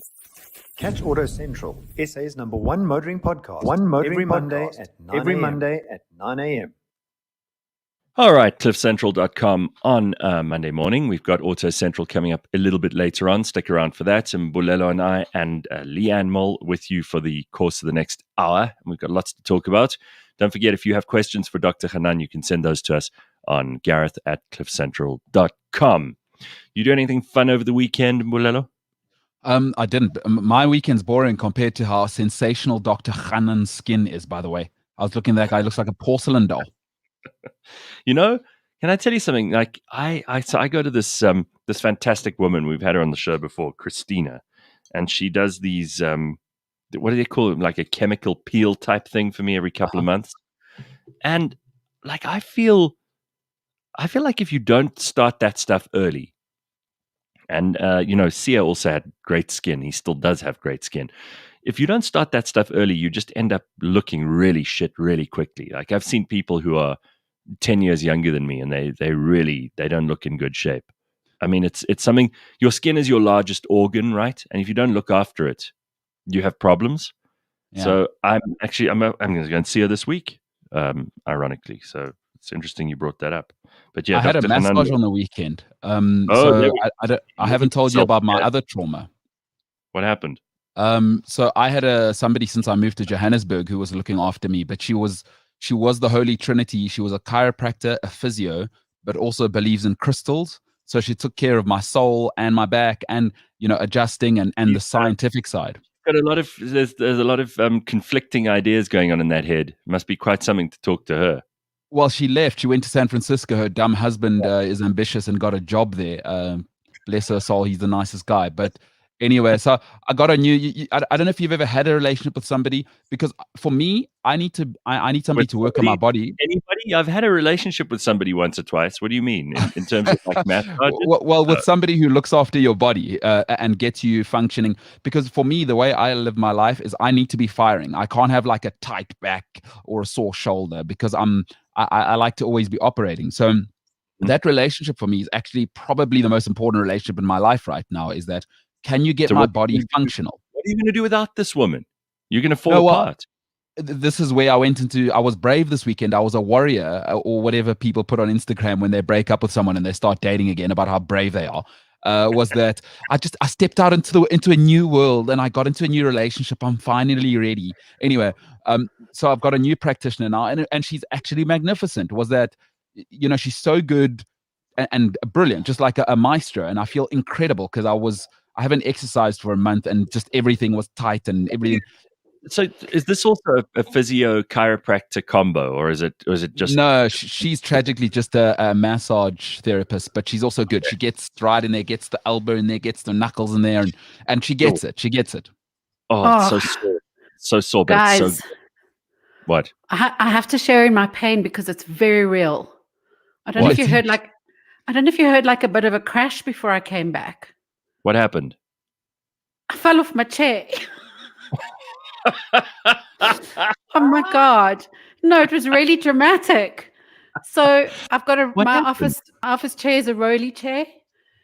Catch Auto Central, SA's #1 motoring podcast. Every Monday at 9 a.m. All right, cliffcentral.com on Monday morning. We've got Auto Central coming up a little bit later on. Stick around for that. And Bulelo and I and Leigh-Ann with you for the course of the next hour. And we've got lots to talk about. Don't forget, if you have questions for Dr. Hanan, you can send those to us on gareth@cliffcentral.com. You do anything fun over the weekend, Bulelo? I didn't. My weekend's boring compared to how sensational Dr. Hanan's skin is, by the way. I was looking at that guy, looks like a porcelain doll. Can I tell you something? Like I go to this this fantastic woman. We've had her on the show before, Christina, and she does these what do they call it? Like a chemical peel type thing for me every couple of months. And like I feel like if you don't start that stuff early, and Sia also had great skin. He still does have great skin. If you don't start that stuff early, you just end up looking really shit really quickly. Like I've seen people who are 10 years younger than me, and they don't look in good shape. I mean, it's something. Your skin is your largest organ, right? And if you don't look after it, you have problems. Yeah. So I'm going to go and see her this week, ironically. So it's interesting you brought that up. But yeah, I had a massage on the weekend. I haven't told you about my other trauma. What happened? So I had somebody since I moved to Johannesburg who was looking after me, but she was the Holy Trinity. She was a chiropractor, a physio, but also believes in crystals. So she took care of my soul and my back, and adjusting and the scientific side. Got a lot of there's a lot of conflicting ideas going on in that head. It must be quite something to talk to her. Well, she left. She went to San Francisco. Her dumb husband is ambitious and got a job there. Bless her soul, he's the nicest guy. But anyway, so I got a new. I don't know if you've ever had a relationship with somebody, because for me, I need somebody to work on my body. Anybody? I've had a relationship with somebody once or twice. What do you mean in terms of like massage? Well, with somebody who looks after your body and gets you functioning. Because for me, the way I live my life is I need to be firing. I can't have like a tight back or a sore shoulder, because I like to always be operating. So that relationship for me is actually probably the most important relationship in my life right now. Is that, can you get my body functional? What are you going to do without this woman? You're going to fall apart. This is where I was brave this weekend. I was a warrior, or whatever people put on Instagram when they break up with someone and they start dating again, about how brave they are. Was that I stepped out into a new world, and I got into a new relationship. I'm finally ready. Anyway, so I've got a new practitioner now, and she's actually magnificent. Was that, she's so good and brilliant, just like a maestro, and I feel incredible because I haven't exercised for a month, and just everything was tight and everything. So is this also a physio chiropractor combo, or is it just? No, she's tragically just a massage therapist, but she's also good. She gets right in there, gets the elbow in there, gets the knuckles in there, and she gets it. She gets it. Oh, it's so sore, but guys, it's so good. What? I have to share in my pain because it's very real. I don't know if you heard like a bit of a crash before I came back. What happened? I fell off my chair. Oh my God. No, it was really dramatic. So I've got my office chair is a rolly chair.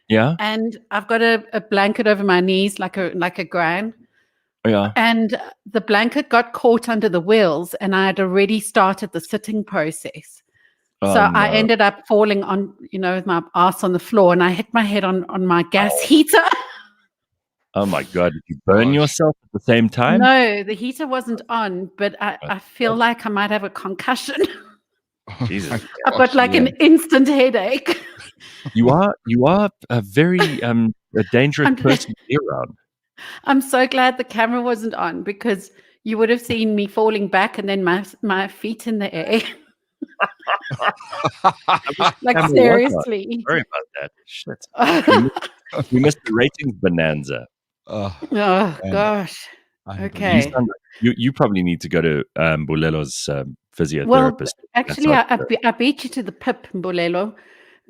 Yeah. And I've got a blanket over my knees like a gran. Yeah. And the blanket got caught under the wheels, and I had already started the sitting process. So I ended up falling on, with my ass on the floor, and I hit my head on my gas heater. Oh my God! Did you burn yourself at the same time? No, the heater wasn't on, but I feel like I might have a concussion. Jesus, I've got like an instant headache. You are a very a dangerous person to be around. I'm so glad the camera wasn't on, because you would have seen me falling back and then my feet in the air. Like seriously. Sorry about that. Shit. We missed the ratings bonanza. Oh gosh. Okay. You probably need to go to Bulelo's physiotherapist. Well, That's actually, not I beat you to the pip, Mbulelo,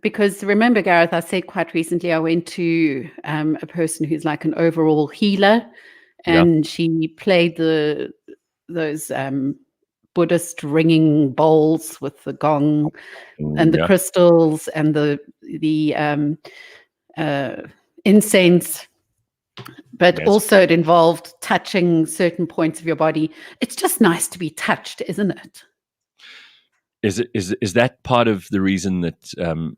because remember, Gareth, I said quite recently I went to a person who's like an overall healer, and she played those Buddhist ringing bowls with the gong and the crystals and the incense. But also it involved touching certain points of your body. It's just nice to be touched, isn't it? Is that part of the reason that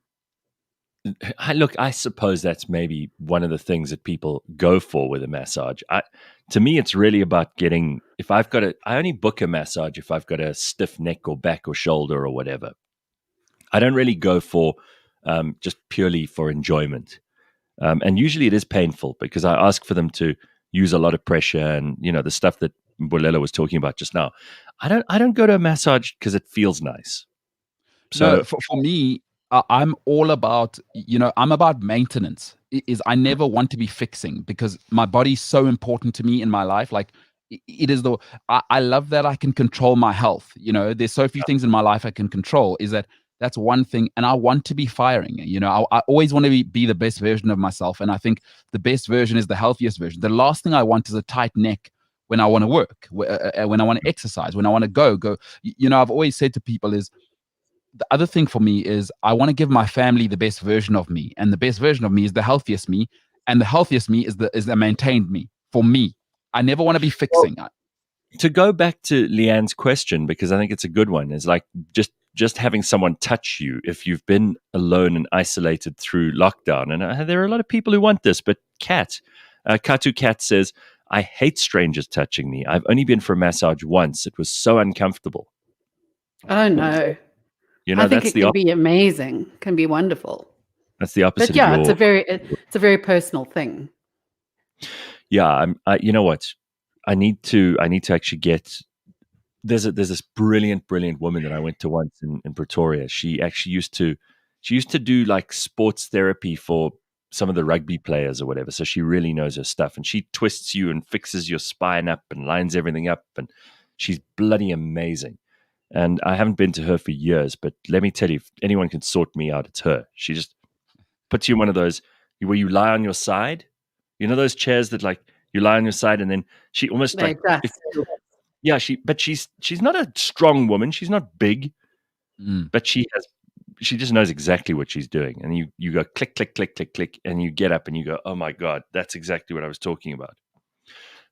I suppose that's maybe one of the things that people go for with a massage. To me, it's really about getting, I only book a massage if I've got a stiff neck or back or shoulder or whatever. I don't really go for just purely for enjoyment. And usually it is painful because I ask for them to use a lot of pressure and, the stuff that Mbulelo was talking about just now. I don't go to a massage because it feels nice. So no, for me, I'm all about, I'm about maintenance. I never want to be fixing because my body's so important to me in my life. Like it is I love that I can control my health. There's so few things in my life I can control. That's one thing. And I want to be firing. I always want to be the best version of myself. And I think the best version is the healthiest version. The last thing I want is a tight neck when I want to work, when I want to exercise, when I want to go. I've always said to people is, the other thing for me is I want to give my family the best version of me, and the best version of me is the healthiest me, and the healthiest me is the maintained me. For me, I never want to be fixing. To go back to Leigh-Ann's question, because I think it's a good one, is like just having someone touch you if you've been alone and isolated through lockdown. And there are a lot of people who want this, but Katu Cat says, I hate strangers touching me. I've only been for a massage once. It was so uncomfortable. Oh no. I think it can be amazing, can be wonderful. That's the opposite. But yeah, it's a very personal thing. Yeah, you know what? I need to actually get. There's this brilliant woman that I went to once in Pretoria. She actually used to do like sports therapy for some of the rugby players or whatever. So she really knows her stuff, and she twists you and fixes your spine up and lines everything up, and she's bloody amazing. And I haven't been to her for years, but let me tell you, if anyone can sort me out, it's her. She just puts you in one of those where you lie on your side. You know those chairs that like you lie on your side, and then she almost she's not a strong woman. She's not big, but she just knows exactly what she's doing. And you go click, click, click, click, click, and you get up and you go, oh my God, that's exactly what I was talking about.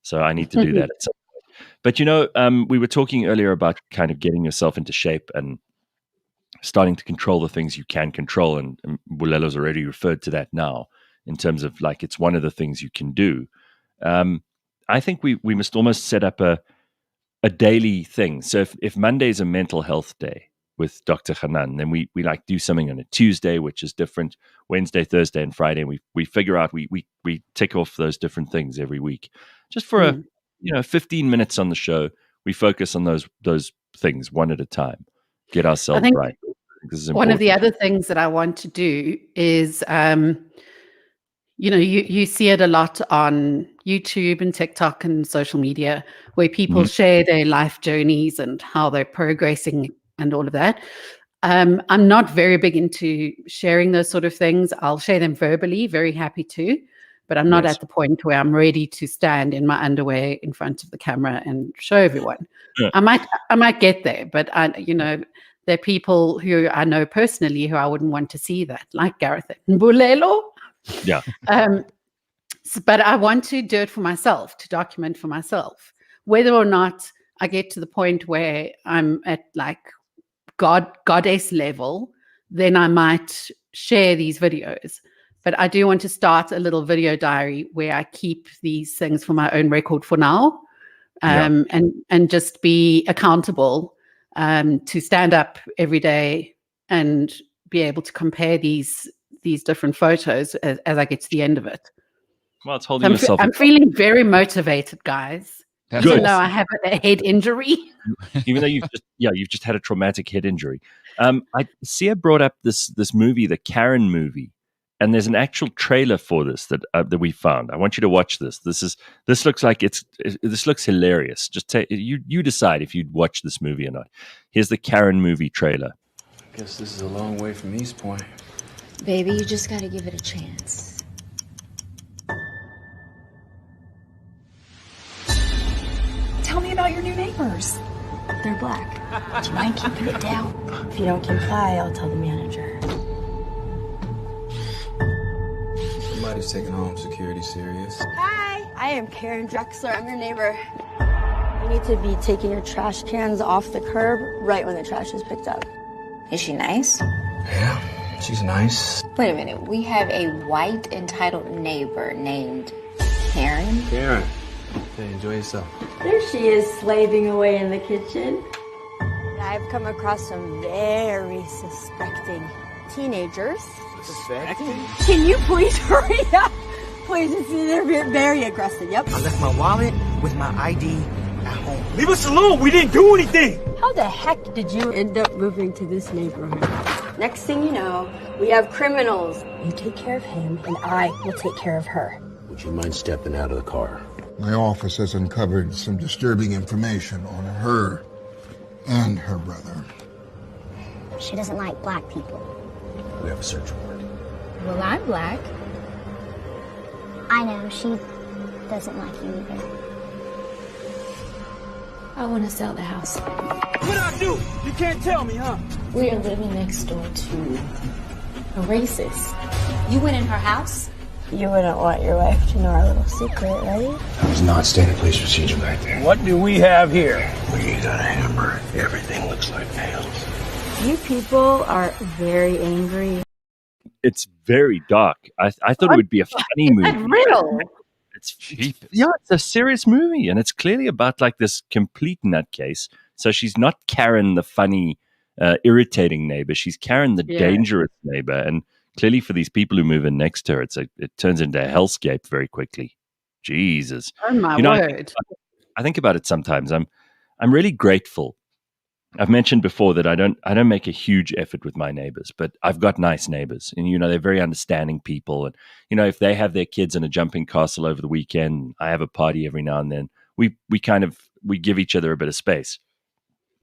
So I need to do that at some point. But we were talking earlier about kind of getting yourself into shape and starting to control the things you can control. And Bulelo's already referred to that now in terms of like, it's one of the things you can do. I think we must almost set up a daily thing. So if Monday is a mental health day with Dr. Hanan, then we like do something on a Tuesday, which is different, Wednesday, Thursday, and Friday. And we figure out, we tick off those different things every week just for 15 minutes on the show. We focus on those things one at a time, get ourselves right. This is one of the other things that I want to do is, you see it a lot on YouTube and TikTok and social media where people share their life journeys and how they're progressing and all of that. I'm not very big into sharing those sort of things. I'll share them verbally, very happy to. But I'm not at the point where I'm ready to stand in my underwear in front of the camera and show everyone. Yeah. I might get there, but there are people who I know personally who I wouldn't want to see that, like Gareth and Mbulelo. Yeah. But I want to do it for myself, to document for myself. Whether or not I get to the point where I'm at like goddess level, then I might share these videos. But I do want to start a little video diary where I keep these things for my own record for now, and just be accountable to stand up every day and be able to compare these different photos as I get to the end of it. Well, it's holding yourself. I'm feeling very motivated, guys. That's even awesome. though I have a head injury. Even though you've just had a traumatic head injury. Sia brought up this movie, the Karen movie. And there's an actual trailer for this that we found. I want you to watch this. This looks like this looks hilarious. Just you decide if you'd watch this movie or not. Here's the Karen movie trailer. I guess this is a long way from East Point. Baby, you just gotta give it a chance. Tell me about your new neighbors. They're black. Do you mind keeping it down? If you don't comply, I'll tell the manager. Somebody's taking home security serious. Hi, I am Karen Drexler. I'm your neighbor. You need to be taking your trash cans off the curb right when the trash is picked up. Is she nice? Yeah, she's nice. Wait a minute. We have a white entitled neighbor named Karen. Karen, okay, enjoy yourself. There she is, slaving away in the kitchen. I've come across some very suspecting teenagers. Suspecting? Can you please hurry up? Please, they're very aggressive. Yep. I left my wallet with my ID at home. Leave us alone. We didn't do anything. How the heck did you end up moving to this neighborhood? Next thing you know, we have criminals. You take care of him, and I will take care of her. Would you mind stepping out of the car? My office has uncovered some disturbing information on her and her brother. She doesn't like black people. We have a search warrant. Well, I'm black. I know, she doesn't like you either. I want to sell the house. What'd I do? You can't tell me, huh? We are living next door to a racist. You went in her house? You wouldn't want your wife to know our little secret, right? That was not standard police procedure back there. What do we have here? We got a hammer. Everything looks like nails. You people are very angry. It's very dark. I thought it would be a funny movie. Is that real? It's cheap. Yeah, it's a serious movie, and it's clearly about like this complete nutcase. So she's not Karen, the funny, irritating neighbor. She's Karen, the dangerous neighbor. And clearly, for these people who move in next to her, it turns into a hellscape very quickly. Jesus, oh my word! I think about it sometimes. I'm really grateful. I've mentioned before that I don't make a huge effort with my neighbors, but I've got nice neighbors, and they're very understanding people. And if they have their kids in a jumping castle over the weekend, I have a party every now and then. We give each other a bit of space.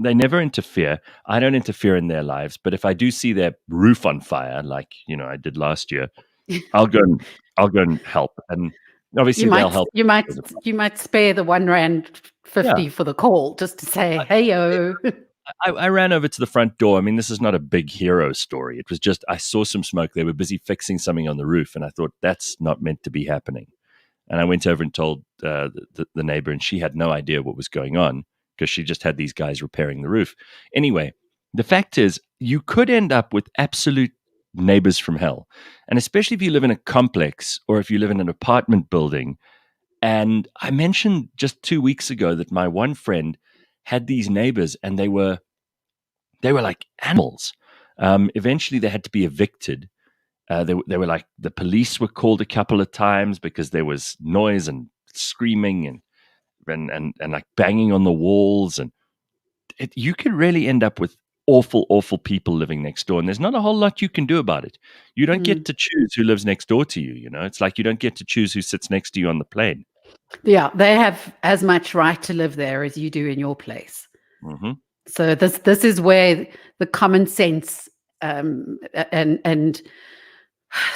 They never interfere. I don't interfere in their lives, but if I do see their roof on fire, like I did last year, I'll go and help. And obviously they'll help. You might spare the R1.50 for the call just to say, "Hey-o." I ran over to the front door. I mean, this is not a big hero story. It was just I saw some smoke. They were busy fixing something on the roof, and I thought that's not meant to be happening. And I went over and told the neighbor, and she had no idea what was going on because she just had these guys repairing the roof. Anyway, the fact is, you could end up with absolute neighbors from hell, and especially if you live in a complex or if you live in an apartment building. And I mentioned just 2 weeks ago that my one friend had these neighbors, and they were like animals. Eventually, they had to be evicted. They were like the police were called a couple of times because there was noise and screaming and like banging on the walls, and you could really end up with awful people living next door, and there's not a whole lot you can do about it. You don't get to choose who lives next door to you. It's like you don't get to choose who sits next to you on the plane. Yeah, they have as much right to live there as you do in your place. Mm-hmm. So this is where the common sense and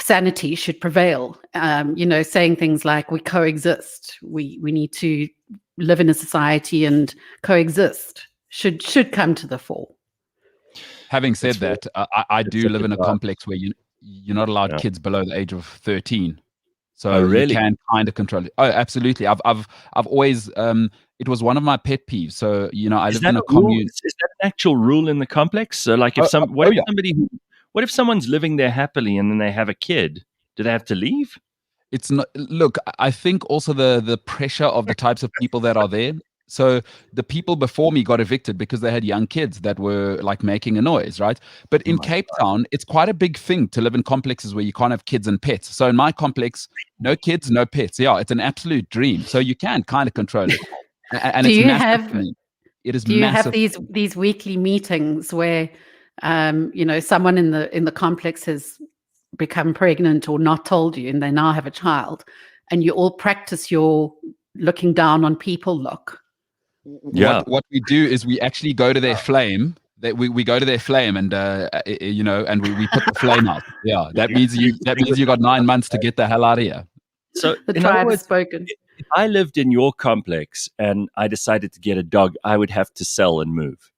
sanity should prevail. Saying things like we coexist, we need to live in a society and coexist should come to the fore. Having said that, I do live in a complex where you're not allowed kids below the age of 13. So really? You can kind of control it. Oh, absolutely. I've always it was one of my pet peeves. So I live in a commune. Is that an actual rule in the complex? So like if what if someone's living there happily and then they have a kid? Do they have to leave? It's not. Look, I think also the pressure of the types of people that are there. So the people before me got evicted because they had young kids that were like making a noise, right? But in Cape Town, it's quite a big thing to live in complexes where you can't have kids and pets. So in my complex, no kids, no pets. Yeah, it's an absolute dream. So you can kind of control it. And it's massive. It is massive. Do you have these weekly meetings where someone in the complex has become pregnant or not told you and they now have a child, and you all practice your looking down on people look. Yeah. What we do is we actually go to their flame. We go to their flame and and we put the flame out. Yeah, that means you got 9 months to get the hell out of here. So The in other tribe has words, spoken. if I lived in your complex and I decided to get a dog, I would have to sell and move.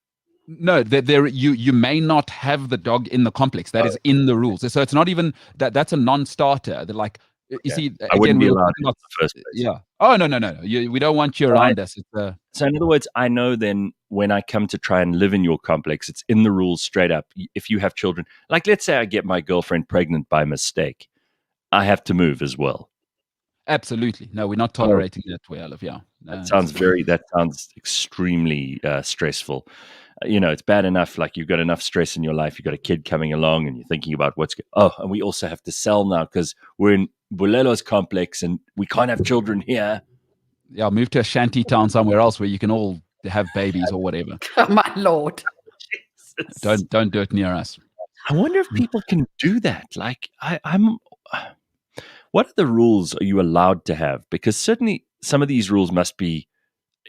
No, you may not have the dog in the complex. That is in the rules. So it's not even that. That's a non-starter. They're like, you see, I wouldn't be we're allowed not, in the first place. Yeah. Oh no. We don't want you around us. So in other words, I know then when I come to try and live in your complex, it's in the rules straight up. If you have children, like let's say I get my girlfriend pregnant by mistake, I have to move as well. Absolutely. No, we're not tolerating that way, Olive. Yeah. That sounds extremely stressful. It's bad enough, like you've got enough stress in your life, you've got a kid coming along and you're thinking about and we also have to sell now because we're in Bulelo's complex and we can't have children here. Yeah, move to a shanty town somewhere else where you can all have babies or whatever. Oh, my Lord. Don't do it near us. I wonder if people can do that. Like what are the rules are you allowed to have? Because certainly some of these rules must be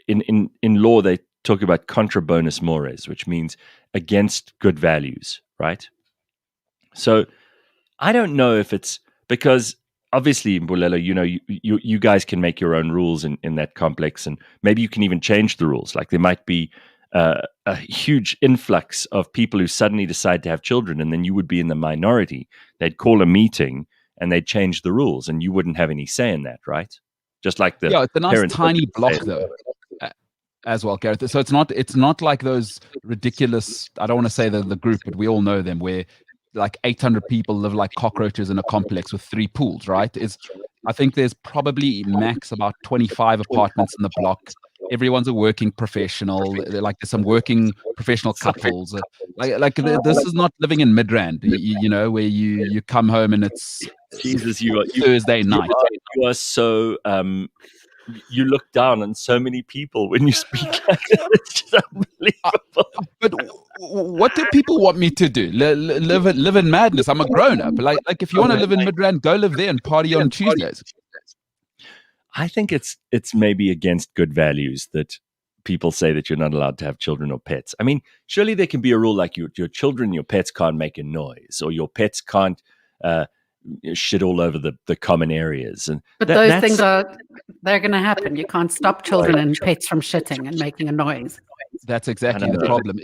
in law. They talk about contra bonus mores, which means against good values, right? So I don't know if it's because obviously in Bulelo, you guys can make your own rules in that complex, and maybe you can even change the rules. Like there might be a huge influx of people who suddenly decide to have children, and then you would be in the minority. They'd call a meeting and they'd change the rules, and you wouldn't have any say in that, right? Just like the it's a nice tiny block though. As well, Gareth. So it's not like those ridiculous, I don't want to say the group, but we all know them, where like 800 people live like cockroaches in a complex with 3 pools, right? I think there's probably max about 25 apartments in the block. Everyone's a working professional. There's some working professional couples. This is not living in Midrand, where you come home and it's Jesus, Thursday night. You are so you look down on so many people when you speak like that. It's just unbelievable. But what do people want me to do? Live in madness? I'm a grown up. Like if you want to live in Midrand, go live there and party on Tuesdays. I think it's maybe against good values that people say that you're not allowed to have children or pets. I mean, surely there can be a rule like your children, your pets can't make a noise, or your pets can't shit all over the common areas. But those things they're going to happen. You can't stop children and pets from shitting and making a noise. That's exactly the problem.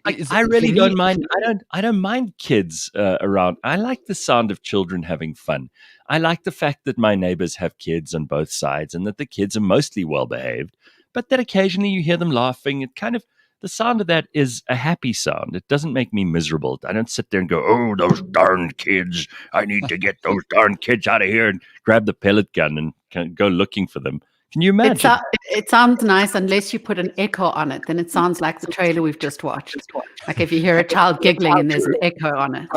I really don't mind. I don't mind kids around. I like the sound of children having fun. I like the fact that my neighbors have kids on both sides and that the kids are mostly well behaved, but that occasionally you hear them laughing. It kind of, the sound of that is a happy sound. It doesn't make me miserable. I don't sit there and go, oh, those darn kids. I need to get those darn kids out of here and grab the pellet gun and go looking for them. Can you imagine? It sounds nice unless you put an echo on it. Then it sounds like the trailer we've just watched. Like if you hear a child giggling and there's an echo on it,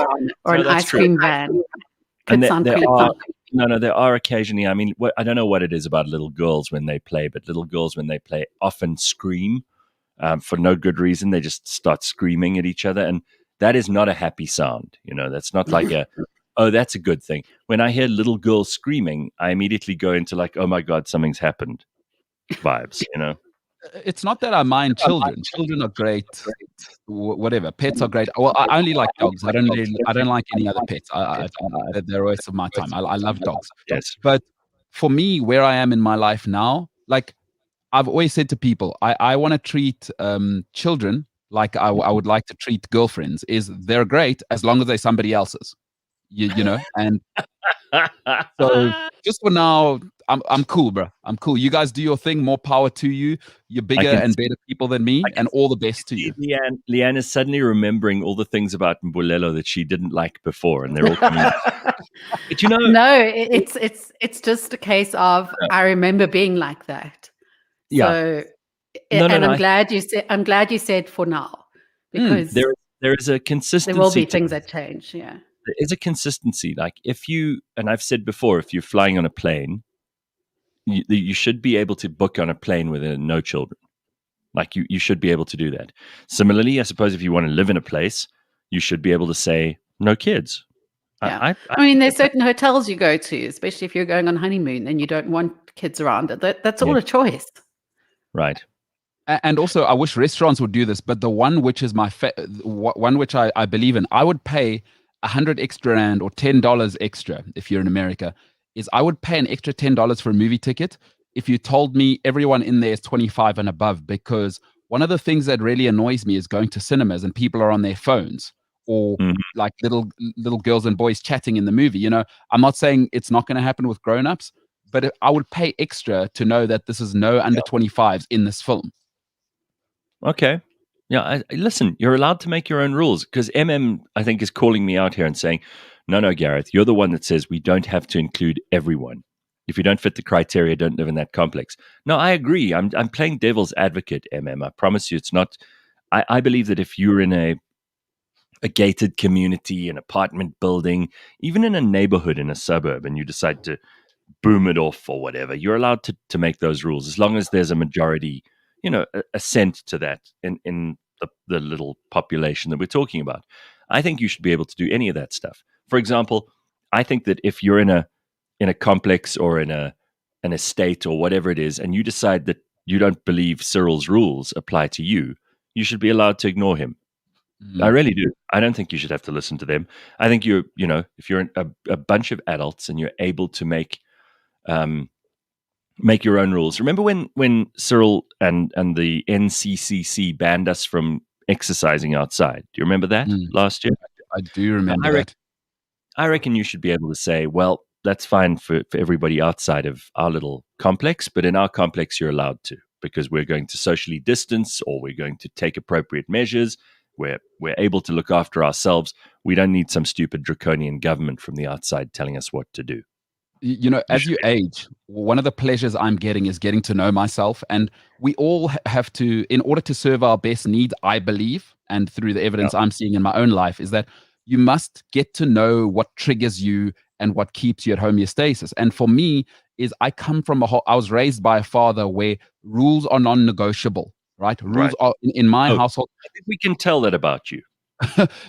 or an ice cream van. And there are occasionally, I mean, I don't know what it is about little girls when they play, but little girls when they play often scream for no good reason. They just start screaming at each other. And that is not a happy sound. That's not like oh, that's a good thing. When I hear little girls screaming, I immediately go into like, oh my God, something's happened vibes, It's not that I mind children. Children are great. Whatever. Pets are great. Well, I only like dogs. I don't like any other pets. They're a waste of my time. I love dogs. Yes. But for me, where I am in my life now, like I've always said to people, I want to treat children like I would like to treat girlfriends. They're great as long as they're somebody else's. And so just for now, I'm cool, bro. I'm cool. You guys do your thing. More power to you. You're bigger and better people than me, and all the best to you. Leigh-Ann is suddenly remembering all the things about Mbulelo that she didn't like before, and they're all coming out. But no, it's just a case of I remember being like that. Yeah. So, I'm glad you said for now, because there is a consistency. There will be things that change. Yeah. There is a consistency. Like if you, and I've said before, if you're flying on a plane, you should be able to book on a plane with no children. Like you should be able to do that. Similarly, I suppose if you want to live in a place, you should be able to say no kids. Yeah. I mean, there's certain hotels you go to, especially if you're going on honeymoon and you don't want kids around. That's all a choice. Right. And also, I wish restaurants would do this, but the one which is one which I believe in, I would pay $100 extra rand or $10 extra if you're in America, is I would pay an extra $10 for a movie ticket if you told me everyone in there is 25 and above, because one of the things that really annoys me is going to cinemas and people are on their phones or like little girls and boys chatting in the movie. You know, I'm not saying it's not going to happen with grown-ups, but I would pay extra to know that this is no under 25s in this film. Okay. Yeah. Listen, you're allowed to make your own rules, because I think, is calling me out here and saying, no, Gareth, you're the one that says we don't have to include everyone. If you don't fit the criteria, don't live in that complex. No, I agree. I'm playing devil's advocate, I promise you it's not. I believe that if you're in a gated community, an apartment building, even in a neighborhood in a suburb, and you decide to boom it off or whatever, you're allowed to make those rules as long as there's a majority, assent to that in the little population that we're talking about. I think you should be able to do any of that stuff. For example, I think that if you're in a complex or in an estate or whatever it is, and you decide that you don't believe Cyril's rules apply to you, you should be allowed to ignore him. I really do. I don't think you should have to listen to them. I think if you're a bunch of adults and you're able to make your own rules. Remember when Cyril and the NCCC banned us from exercising outside? Do you remember that last year? I do remember that. I reckon you should be able to say, well, that's fine for everybody outside of our little complex, but in our complex you're allowed to, because we're going to socially distance, or we're going to take appropriate measures. We're able to look after ourselves. We don't need some stupid draconian government from the outside telling us what to do. As you age, one of the pleasures I'm getting is getting to know myself. And we all have to, in order to serve our best needs, I believe, and through the evidence I'm seeing in my own life, is that you must get to know what triggers you and what keeps you at homeostasis. And for me, I come from I was raised by a father where rules are non-negotiable, right? Rules are in my household. I think we can tell that about you.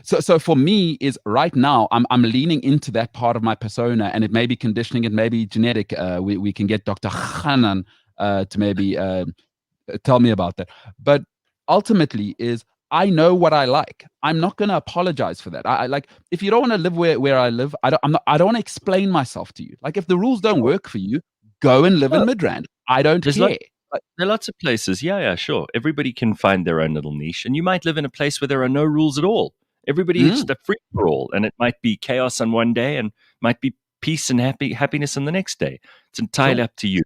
So for me is right now I'm leaning into that part of my persona, and it may be conditioning, it may be genetic. We can get Dr. Hanan to maybe tell me about that. But ultimately is I know what I like. I'm not going to apologize for that. I like, if you don't want to live where I live, I don't want to explain myself to you. Like, if the rules don't work for you, go and live in Midrand. I don't care. There are lots of places. Yeah, sure. Everybody can find their own little niche, and you might live in a place where there are no rules at all. Everybody is just a free for all, and it might be chaos on one day and might be peace and happiness on the next day. It's entirely up to you.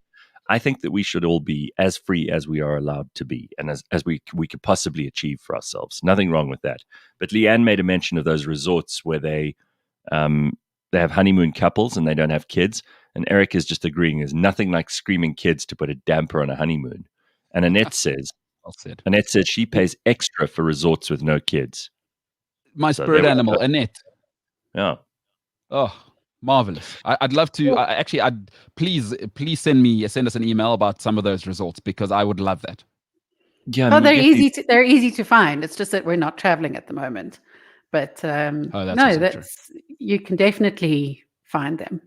I think that we should all be as free as we are allowed to be, and as we could possibly achieve for ourselves. Nothing wrong with that. But Leigh-Ann made a mention of those resorts where they have honeymoon couples and they don't have kids. And Eric is just agreeing there's nothing like screaming kids to put a damper on a honeymoon. And Annette says she pays extra for resorts with no kids. My spirit animal, Annette. Yeah. Oh, marvelous. I'd love to. Please send us an email about some of those resorts, because I would love that. Yeah. They're easy to find. It's just that we're not traveling at the moment. But you can definitely find them.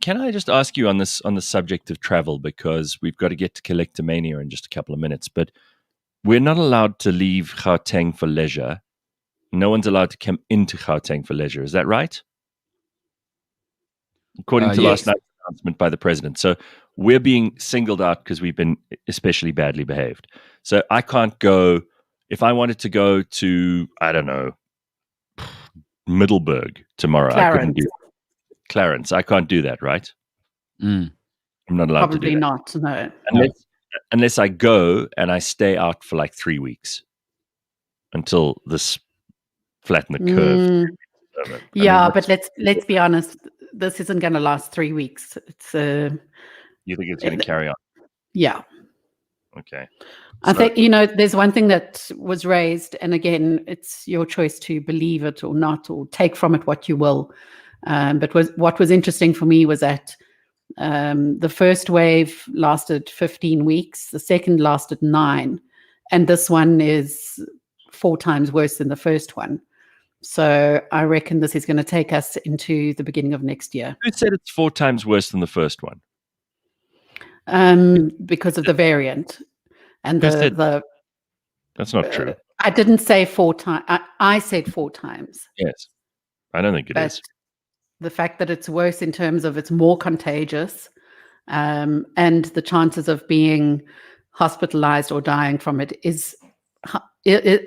Can I just ask you on the subject of travel, because we've got to get to Collectomania in just a couple of minutes, but we're not allowed to leave Gauteng for leisure. No one's allowed to come into Gauteng for leisure. Is that right? According to last night's announcement by the president. So we're being singled out because we've been especially badly behaved. So I can't go, if I wanted to go to, I don't know, Middelburg tomorrow. I couldn't do Clarence. I can't do that, right? I'm not allowed to do that. Probably not, no. Unless I go and I stay out for like 3 weeks until this flatten the curve. But let's be honest. This isn't going to last 3 weeks. It's you think it's going to carry on? Yeah. Okay. I think, there's one thing that was raised, and again, it's your choice to believe it or not, or take from it what you will. But what was interesting for me was that the first wave lasted 15 weeks, the second lasted 9, and this one is 4 times worse than the first one. So I reckon this is going to take us into the beginning of next year. Who said it's 4 times worse than the first one? Because of the variant and the. That's not true. I didn't say 4 times. I said 4 times. Yes, I don't think it is. The fact that it's worse in terms of it's more contagious, and the chances of being hospitalized or dying from it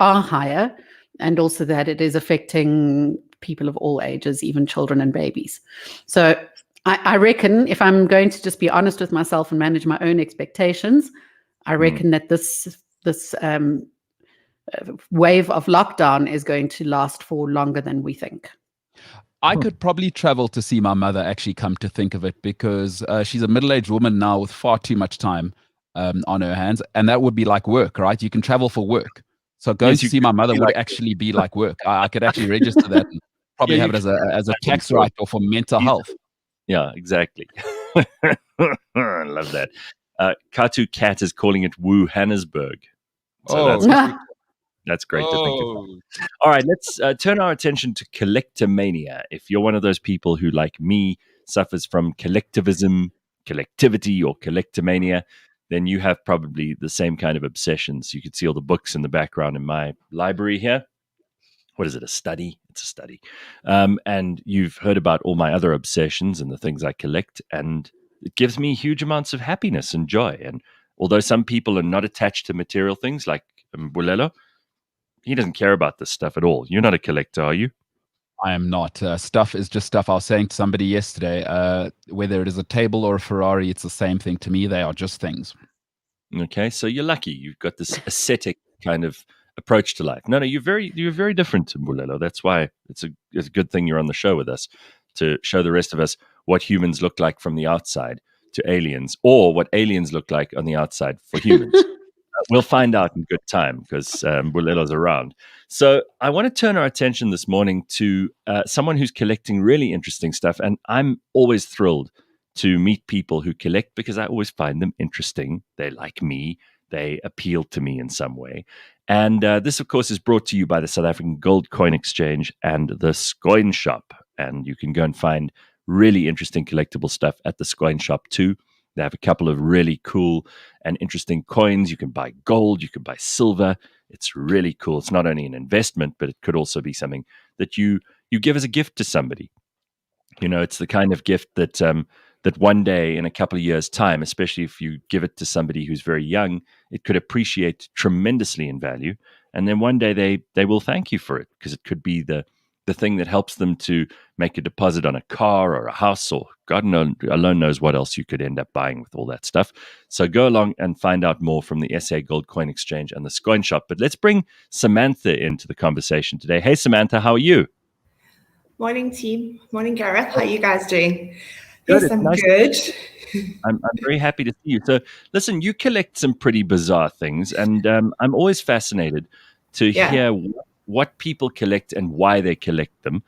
are higher, and also that it is affecting people of all ages, even children and babies. So I reckon, if I'm going to just be honest with myself and manage my own expectations, I reckon that this wave of lockdown is going to last for longer than we think. I could probably travel to see my mother, actually, come to think of it, because she's a middle-aged woman now with far too much time on her hands, and that would be like work, right? You can travel for work. So going to see my mother would actually be like work. I could actually register that and probably have it as a tax write-off for mental health. Yeah, exactly. I love that. Katu Cat is calling it Wuhannesburg. So that's great to think about. All right, let's turn our attention to collectomania. If you're one of those people who, like me, suffers from collectivism, collectivity, or collectomania, then you have probably the same kind of obsessions. You can see all the books in the background in my library here. What is it, a study? It's a study. And you've heard about all my other obsessions and the things I collect, and it gives me huge amounts of happiness and joy. And although some people are not attached to material things, like Mbulelo, he doesn't care about this stuff at all. You're not a collector, are you? I am not. Stuff is just stuff. I was saying to somebody yesterday, whether it is a table or a Ferrari, it's the same thing to me. They are just things. Okay, so you're lucky. You've got this ascetic kind of approach to life. No, you're very different to Mbulelo. That's why it's a good thing you're on the show with us, to show the rest of us what humans look like from the outside to aliens, or what aliens look like on the outside for humans. We'll find out in good time, because Mbulelo's around. So I want to turn our attention this morning to someone who's collecting really interesting stuff. And I'm always thrilled to meet people who collect, because I always find them interesting. They like me. They appeal to me in some way. And this, of course, is brought to you by the South African Gold Coin Exchange and the Scoin Shop. And you can go and find really interesting collectible stuff at the Scoin Shop too. They have a couple of really cool and interesting coins. You can buy gold, you can buy silver. It's really cool. It's not only an investment, but it could also be something that you give as a gift to somebody. You know, it's the kind of gift that that one day in a couple of years' time, especially if you give it to somebody who's very young, it could appreciate tremendously in value. And then one day they will thank you for it, because it could be the thing that helps them to make a deposit on a car or a house, or God alone knows what else you could end up buying with all that stuff. So go along and find out more from the SA Gold Coin Exchange and the Scoin Shop. But let's bring Samantha into the conversation today. Hey, Samantha, how are you? Morning, team. Morning, Gareth. How are you guys doing? Good. Yes, I'm good. I'm very happy to see you. So listen, you collect some pretty bizarre things, and I'm always fascinated to hear what people collect and why they collect them.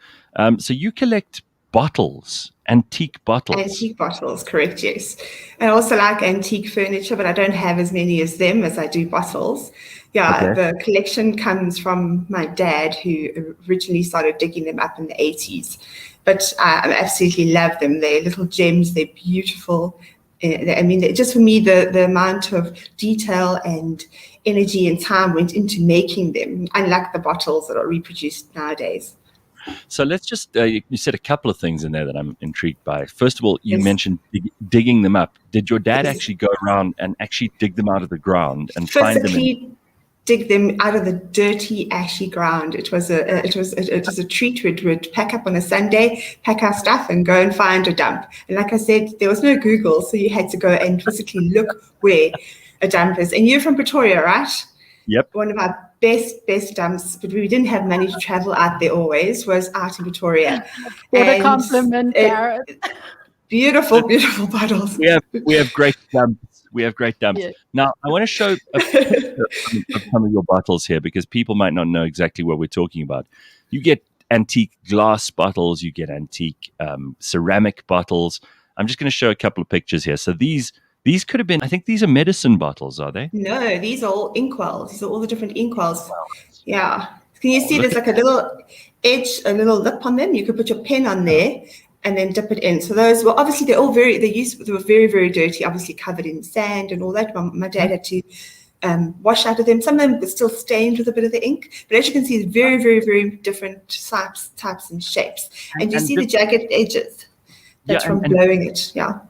So you collect bottles, antique bottles. Antique bottles, correct, yes. I also like antique furniture, but I don't have as many as them as I do bottles. Yeah, okay. The collection comes from my dad, who originally started digging them up in the 80s. But I absolutely love them. They're little gems. They're beautiful. I mean, just for me, the amount of detail and energy and time went into making them, unlike the bottles that are reproduced nowadays. So let's just, you said a couple of things in there that I'm intrigued by. First of all, you mentioned digging them up. Did your dad actually go around and actually dig them out of the ground and find them? Dig them out of the dirty, ashy ground. It was a treat. We'd pack up on a Sunday, pack our stuff, and go and find a dump. And like I said, there was no Google, so you had to go and physically look where a dump is. And you're from Pretoria, right? Yep. One of our best dumps, but we didn't have money to travel out there always, was out in Pretoria. What a compliment, Gareth. Beautiful bottles. We have great dumps. We have great dumps. Yeah. Now, I want to show a picture of some of your bottles here, because people might not know exactly what we're talking about. You get antique glass bottles. You get antique ceramic bottles. I'm just going to show a couple of pictures here. So these could have been, I think these are medicine bottles, are they? No, these are all inkwells. These are all the different inkwells. Yeah. Can you see there's like a little edge, a little lip on them. You could put your pen on there and then dip it in. So those were obviously they were very, very dirty, obviously covered in sand and all that. My dad had to wash out of them. Some of them were still stained with a bit of the ink, but as you can see, it's very, very, very different types and shapes. And you see the jagged edges. That's from blowing it. Yeah.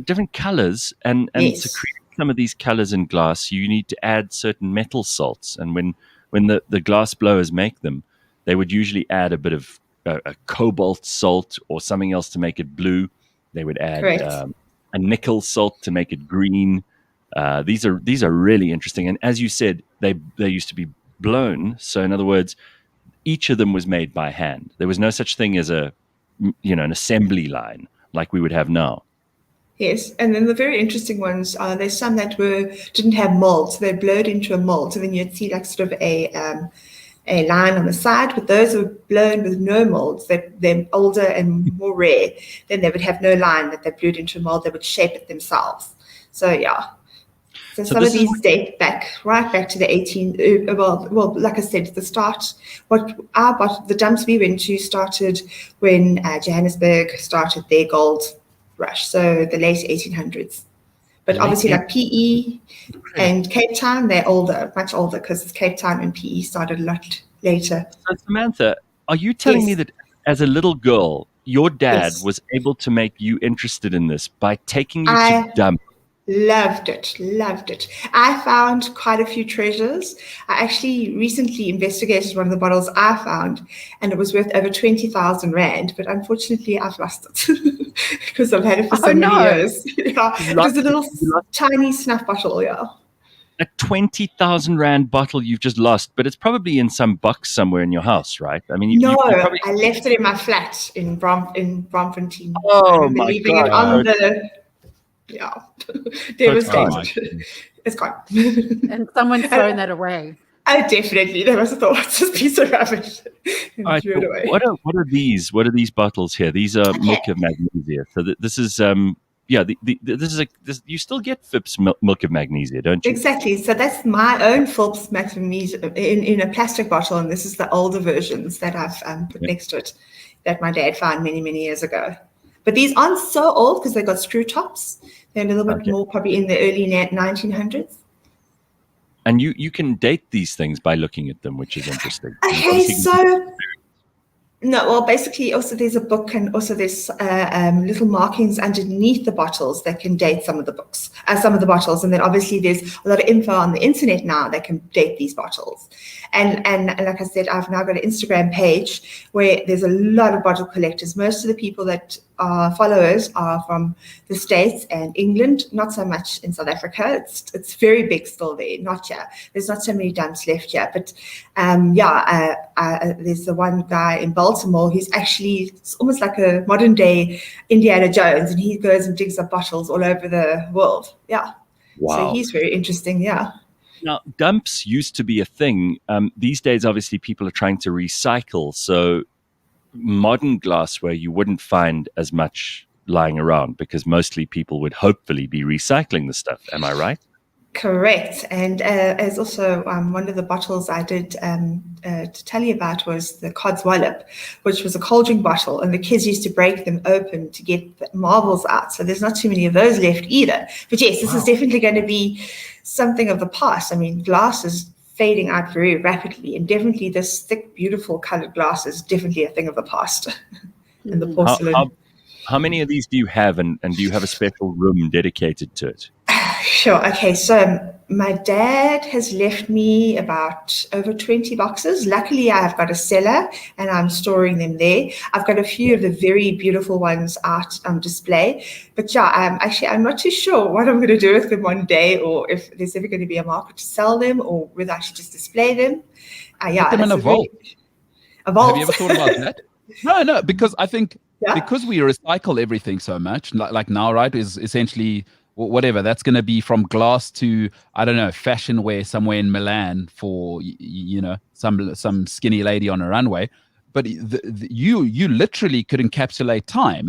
Different colors, and yes. To create some of these colors in glass, you need to add certain metal salts. And when the glass blowers make them, they would usually add a bit of a cobalt salt or something else to make it blue. They would add a nickel salt to make it green. These are really interesting. And as you said, they used to be blown. So in other words, each of them was made by hand. There was no such thing as an assembly line like we would have now. Yes, and then the very interesting ones are there's some that didn't have mold, so they blowed into a mold. So then you'd see like sort of a line on the side, but those were blown with no molds. They're older and more rare. Then they would have no line that they blew into a mold. They would shape it themselves. So yeah. So some of these date right back to the well, like I said, the start. The dumps we went to started when Johannesburg started their gold rush, so the late 1800s. But obviously, like PE and Cape Town, they're older, much older, because Cape Town and PE started a lot later. So Samantha, are you telling me that as a little girl, your dad was able to make you interested in this by taking you to dump? Loved it. I found quite a few treasures. I actually recently investigated one of the bottles I found, and it was worth over 20,000 Rand, but unfortunately I've lost it because I've had it for so many years. Yeah, it was a little tiny snuff bottle, yeah. A 20,000 Rand bottle you've just lost, but it's probably in some box somewhere in your house, right? I mean, you probably... I left it in my flat in Bromfontein. Oh my God. It on the... Yeah, devastated. It's gone. And someone's thrown that away. Oh, definitely. They must have thought it's a piece of rubbish. And threw it away. What are these? What are these bottles here? These are milk of magnesia. So this is you still get Phipps milk of magnesia, don't you? Exactly. So that's my own Phipps magnesia in a plastic bottle, and this is the older versions that I've put next to it that my dad found many, many years ago. But these aren't so old because they've got screw tops. They're a little bit more probably in the early 1900s. And you can date these things by looking at them, which is interesting. Okay, so... No, well, basically, also there's a book, and also there's little markings underneath the bottles that can date some of the bottles, and then obviously there's a lot of info on the internet now that can date these bottles. And like I said, I've now got an Instagram page where there's a lot of bottle collectors. Most of the people that are followers are from the States and England, not so much in South Africa. It's very big still there, not here. There's not so many dumps left here, but there's the one guy in Baltimore who's it's almost like a modern day Indiana Jones, and he goes and digs up bottles all over the world. Yeah. Wow. So he's very interesting. Yeah. Now, dumps used to be a thing. These days, obviously, people are trying to recycle. So modern glassware, you wouldn't find as much lying around because mostly people would hopefully be recycling the stuff. Am I right? Correct. And as also one of the bottles I did to tell you about was the Cod's Wallop, which was a cold drink bottle, and the kids used to break them open to get the marbles out. So there's not too many of those left either. But yes, this is definitely going to be something of the past. I mean, glass is fading out very rapidly, and definitely this thick, beautiful colored glass is definitely a thing of the past. And the porcelain. How many of these do you have, and do you have a special room dedicated to it? Sure. Okay. So my dad has left me about over 20 boxes. Luckily, I've got a cellar and I'm storing them there. I've got a few of the very beautiful ones out on display. But yeah, I'm not too sure what I'm going to do with them one day, or if there's ever going to be a market to sell them, or whether I should just display them. Put them in a vault. Have you ever thought about that? No, because I think because we recycle everything so much, like now, right, is essentially whatever that's going to be, from glass to, I don't know, fashion wear somewhere in Milan for some skinny lady on a runway. But you literally could encapsulate time,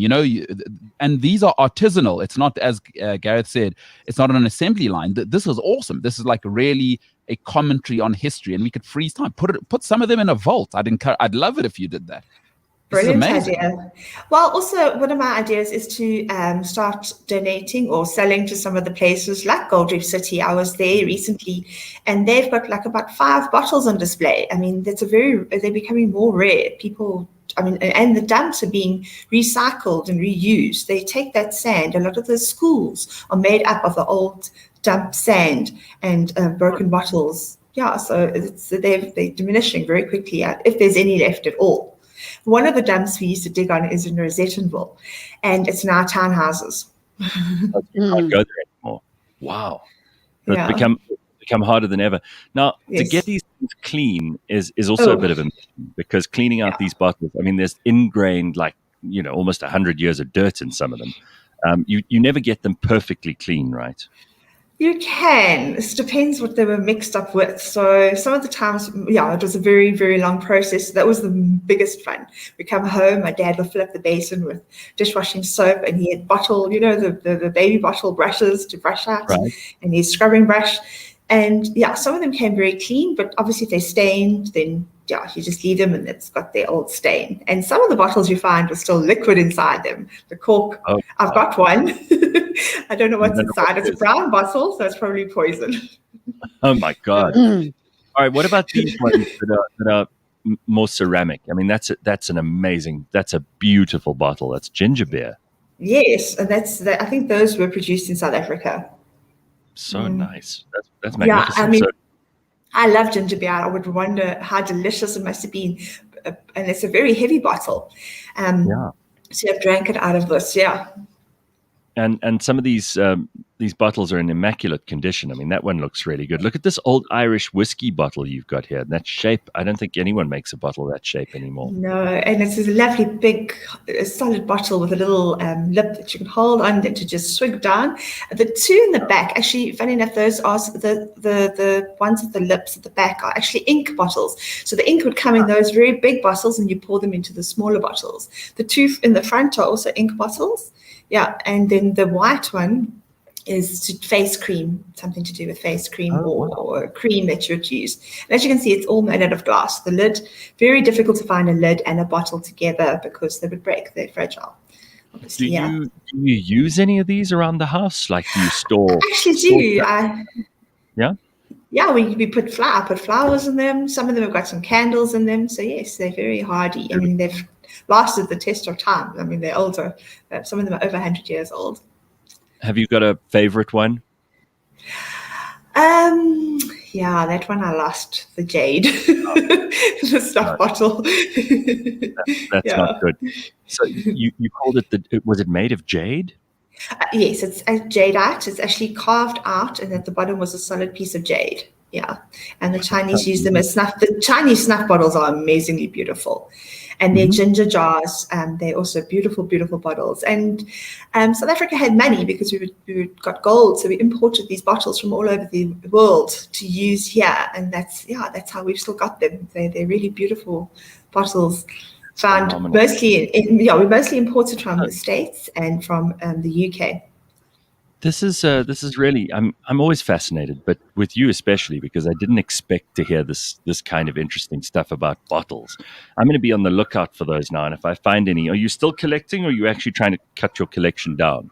and these are artisanal. It's not, as Gareth said, it's not an assembly line. This is awesome. This is like really a commentary on history, and we could freeze time. Put some of them in a vault. I'd love it if you did that. Brilliant idea. Well, also one of my ideas is to start donating or selling to some of the places like Gold Reef City. I was there recently, and they've got like about 5 bottles on display. I mean, they're becoming more rare. People, and the dumps are being recycled and reused. They take that sand. A lot of the schools are made up of the old dump sand and broken bottles. Yeah, so they're diminishing very quickly if there's any left at all. One of the dumps we used to dig on is in Rosettenville, and it's now townhouses. You can't go there anymore. Wow. It's become harder than ever. Now, to get these things clean is also a bit of a mission, because cleaning out these bottles, I mean, there's ingrained, almost 100 years of dirt in some of them. You never get them perfectly clean, right? You can. It depends what they were mixed up with. So some of the times, it was a very, very long process. That was the biggest fun. We come home, my dad would fill up the basin with dishwashing soap, and he had bottle, the baby bottle brushes to brush out, and his scrubbing brush. And some of them came very clean, but obviously if they're stained, then you just leave them and it's got their old stain. And some of the bottles you find were still liquid inside them. The cork, I've got one. I don't know what's inside. It's a brown bottle, so it's probably poison. Oh my God. All right, what about these ones that are more ceramic? I mean, that's a beautiful bottle. That's ginger beer. Yes, and I think those were produced in South Africa. So nice. That's magnificent. Yeah, I mean, I love ginger beer. I would wonder how delicious it must have been. And it's a very heavy bottle. So I've drank it out of this, And some of these bottles are in immaculate condition. I mean, that one looks really good. Look at this old Irish whiskey bottle you've got here. That shape, I don't think anyone makes a bottle that shape anymore. No, and it's a lovely big, solid bottle with a little lip that you can hold on to just swig down. The two in the back, actually, funny enough, those are the ones with the lips at the back are actually ink bottles. So the ink would come in those very big bottles, and you pour them into the smaller bottles. The two in the front are also ink bottles. Yeah, and then the white one is face cream, something to do with face cream or cream that you would use. And as you can see, it's all made out of glass. The lid, very difficult to find a lid and a bottle together because they would break. They're fragile. Do you use any of these around the house? Like, do you store? I actually do. Yeah, we put flowers in them. Some of them have got some candles in them. So yes, they're very hardy. I mean, they've lasted the test of time. I mean, they're older. Some of them are over 100 years old. Have you got a favorite one? That one I lost, the jade, the stuff bottle. That's not good. So you called it was it made of jade? Yes, it's a jadeite. It's actually carved out, and at the bottom was a solid piece of jade. Yeah, and the Chinese use them as snuff. The Chinese snuff bottles are amazingly beautiful. And they're ginger jars. They're also beautiful, beautiful bottles. And South Africa had money because we got gold, so we imported these bottles from all over the world to use here. And that's how we've still got them. They're really beautiful bottles. Found mostly we mostly imported from the States and from the UK. This is really I'm always fascinated, but with you especially, because I didn't expect to hear this kind of interesting stuff about bottles. I'm going to be on the lookout for those now, and if I find any, are you still collecting, or are you actually trying to cut your collection down?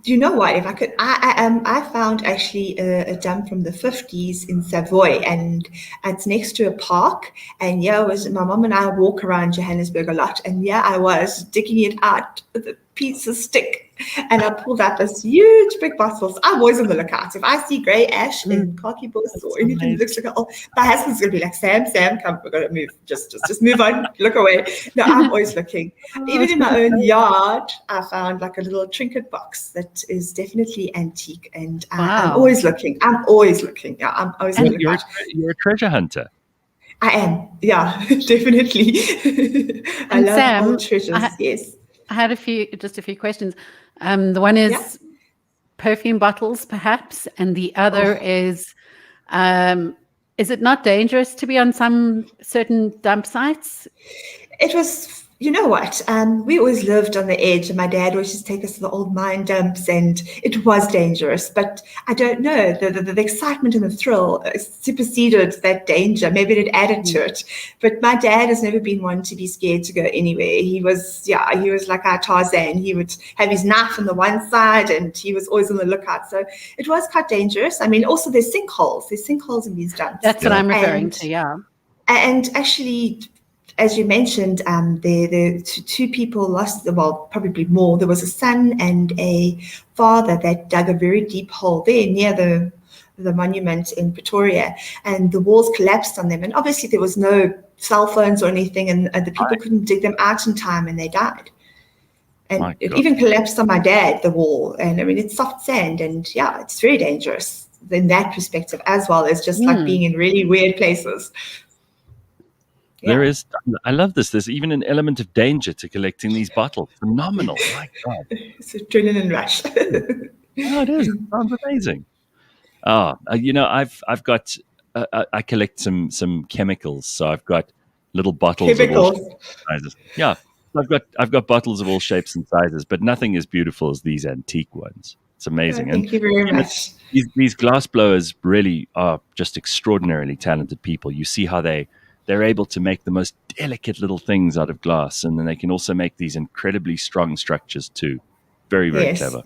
You know what? If I could, I found actually a dump from the 50s in Savoy, and it's next to a park. And my mom and I walk around Johannesburg a lot, and I was digging it out with a piece of stick. And I pulled out this huge big bottles. I'm always on the lookout. If I see grey ash in khaki books or anything that looks like, my husband's gonna be like, Sam, come, we're gonna move. Just move on, look away. No, I'm always looking. Even in my own yard, I found like a little trinket box that is definitely antique, and I'm always looking. Yeah, I'm always looking. You're a treasure hunter. I am. Yeah, definitely. I love Sam, old treasures. Yes. I had a few questions. The one is perfume bottles, perhaps, and the other is it not dangerous to be on some certain dump sites? It was You know what? We always lived on the edge, and my dad always used to take us to the old mine dumps, and it was dangerous. But I don't know, the excitement and the thrill superseded that danger. Maybe it added to it. But my dad has never been one to be scared to go anywhere. He was like our Tarzan. He would have his knife on the one side, and he was always on the lookout. So it was quite dangerous. I mean, also there's sinkholes. There's sinkholes in these dumps. That's what I'm referring to, yeah. And actually, as you mentioned, the two people lost, well, probably more. There was a son and a father that dug a very deep hole there near the monument in Pretoria, and the walls collapsed on them. And obviously there was no cell phones or anything, and the people couldn't dig them out in time, and they died. And it even collapsed on my dad, the wall. And I mean, it's soft sand, and yeah, it's very dangerous in that perspective, as well as just like being in really weird places. Yeah. There is, I love this. There's even an element of danger to collecting these bottles. Phenomenal. My God. It's an adrenaline rush. Oh, it is. It sounds amazing. I've got, I collect some chemicals. So I've got little bottles of all sizes. Yeah. I've got bottles of all shapes and sizes, but nothing as beautiful as these antique ones. It's amazing. Thank you very much. These glass blowers really are just extraordinarily talented people. You see how they're able to make the most delicate little things out of glass, and then they can also make these incredibly strong structures too. Very, very clever.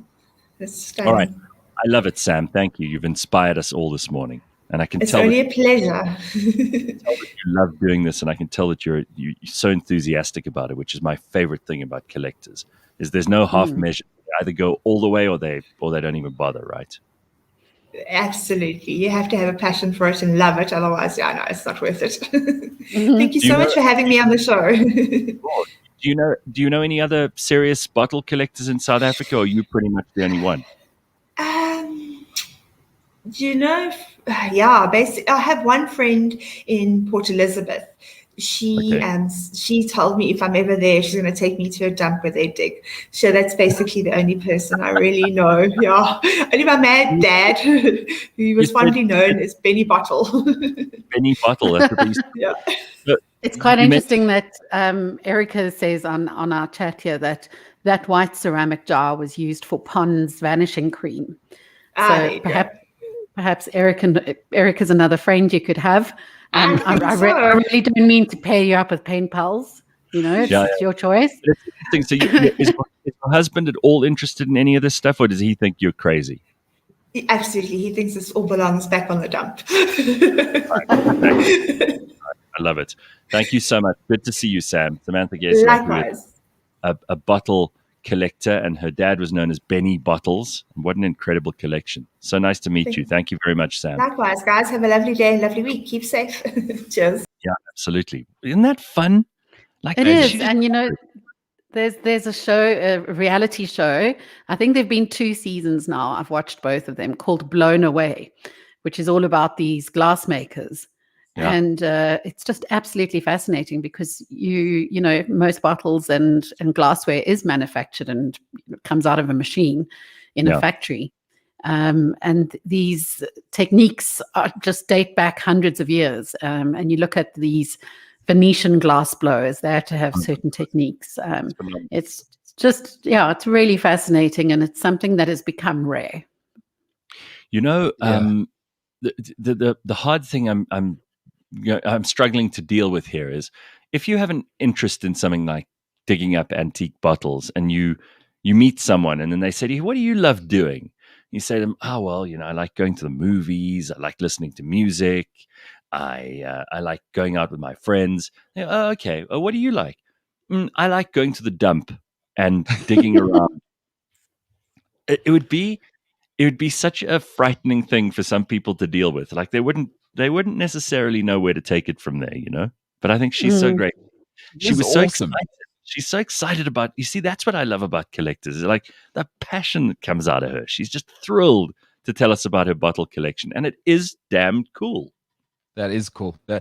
All right. I love it, Sam. Thank you. You've inspired us all this morning. And I can tell it's only a pleasure. You love doing this, and I can tell that you're so enthusiastic about it, which is my favorite thing about collectors, is there's no half measure. They either go all the way or they don't even bother, right? Absolutely. You have to have a passion for it and love it. Otherwise, no, it's not worth it. Thank you so much for having me on the show. Do you know any other serious bottle collectors in South Africa, or are you pretty much the only one? Basically, I have one friend in Port Elizabeth. She told me if I'm ever there, she's going to take me to a dump where they dig. So that's basically the only person I really know. Yeah, only my mad dad, who was fondly known as Benny Bottle. Benny Bottle. That's what yeah. It's quite interesting that Erica says on our chat here that white ceramic jar was used for Pond's vanishing cream. So perhaps Erica's another friend you could have. I really don't mean to pair you up with pen pals. It's your choice. It's interesting. So is your husband at all interested in any of this stuff, or does he think you're crazy? Absolutely. He thinks this all belongs back on the dump. I love it. Thank you so much. Good to see you, Sam. Samantha Gasela. Likewise. A bottle collector, and her dad was known as Benny Bottles. What an incredible collection. So nice to meet you. Thank you very much, Sam. Likewise, guys. Have a lovely day and lovely week. Keep safe. Cheers. Yeah, absolutely. Isn't that fun? It is. And there's a show, a reality show. I think there've been 2 seasons now. I've watched both of them, called Blown Away, which is all about these glass makers. Yeah. And it's just absolutely fascinating because most bottles and glassware is manufactured and comes out of a machine in a factory. And these techniques just date back hundreds of years. And you look at these Venetian glass blowers, they had to have certain techniques. It's just, it's really fascinating, and it's something that has become rare. The hard thing I'm struggling to deal with here is if you have an interest in something like digging up antique bottles, and you meet someone and then they say to you, "What do you love doing?" You say to them, "Oh, well, I like going to the movies. I like listening to music. I like going out with my friends." They go, "Oh, okay. Well, what do you like?" "I like going to the dump and digging around." It would be such a frightening thing for some people to deal with. Like they wouldn't necessarily know where to take it from there, But I think she's so great. She was so awesome. Excited. She's so excited about. You see, that's what I love about collectors. Is like the passion that comes out of her. She's just thrilled to tell us about her bottle collection, and it is damn cool. That is cool. I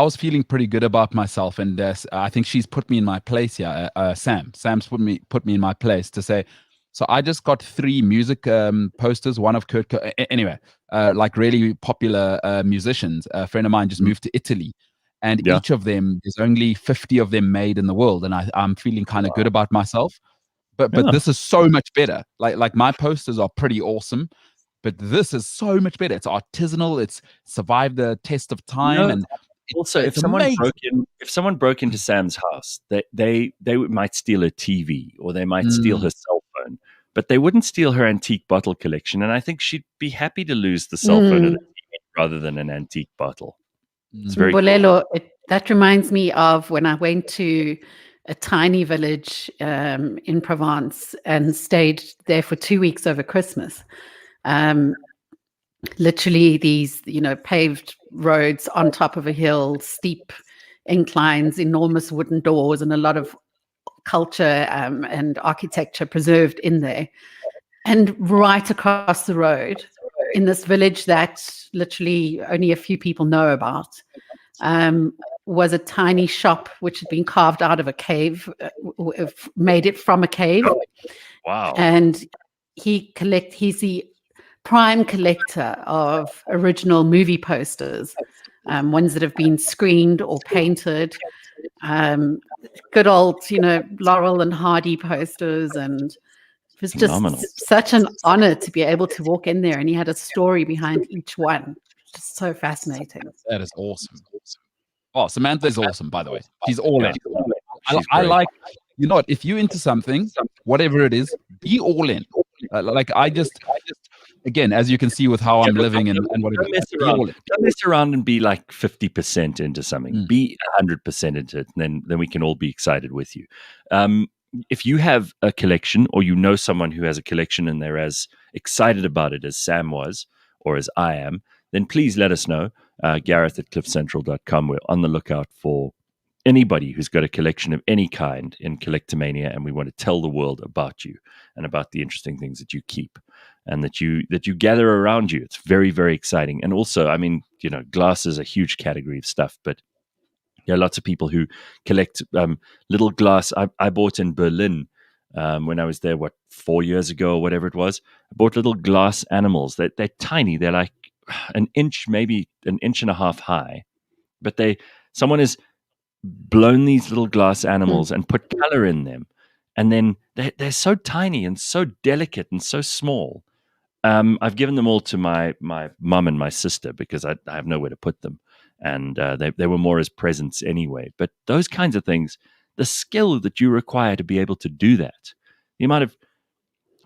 was feeling pretty good about myself, and I think she's put me in my place here. Sam's put me in my place to say. So I just got 3 music posters, one of Kurt. Anyway, like really popular musicians. A friend of mine just moved to Italy, and each of them, there's only 50 of them made in the world, and I'm feeling kind of good about myself. But this is so much better. Like my posters are pretty awesome, but this is so much better. It's artisanal. It's survived the test of time, and also, if someone broke into Sam's house, they might steal a TV or they might steal her cell phone, but they wouldn't steal her antique bottle collection. And I think she'd be happy to lose the cell phone or the TV rather than an antique bottle. It's very Bolelo, that reminds me of when I went to a tiny village in Provence and stayed there for 2 weeks over Christmas. Literally these, paved roads on top of a hill, steep inclines, enormous wooden doors, and a lot of culture and architecture preserved in there. And right across the road, in this village that literally only a few people know about, was a tiny shop which had been carved out of a cave, made it from a cave. Wow. And he's the prime collector of original movie posters, ones that have been screened or painted, good old, Laurel and Hardy posters. And it was just such an honor to be able to walk in there, and he had a story behind each one. Just so fascinating. That is awesome. Oh, Samantha is awesome, by the way. She's all in. I like, if you're into something, whatever it is, be all in. I just, again, as you can see with how I'm living and whatever. Don't mess around and be like 50% into something. Be 100% into it, and then we can all be excited with you. If you have a collection, or you know someone who has a collection and they're as excited about it as Sam was, or as I am, then please let us know. Gareth at cliffcentral.com. We're on the lookout for anybody who's got a collection of any kind in Collectomania, and we want to tell the world about you and about the interesting things that you keep and that you gather around you. It's very, very exciting. And also, I mean, glass is a huge category of stuff, but there are lots of people who collect little glass. I bought in Berlin when I was there, 4 years ago or whatever it was. I bought little glass animals. They're tiny. They're like an inch, maybe an inch and a half high, but someone has blown these little glass animals and put color in them, and then they're so tiny and so delicate and so small. I've given them all to my mum and my sister because I have nowhere to put them, and they were more as presents anyway. But those kinds of things, the skill that you require to be able to do that, the amount of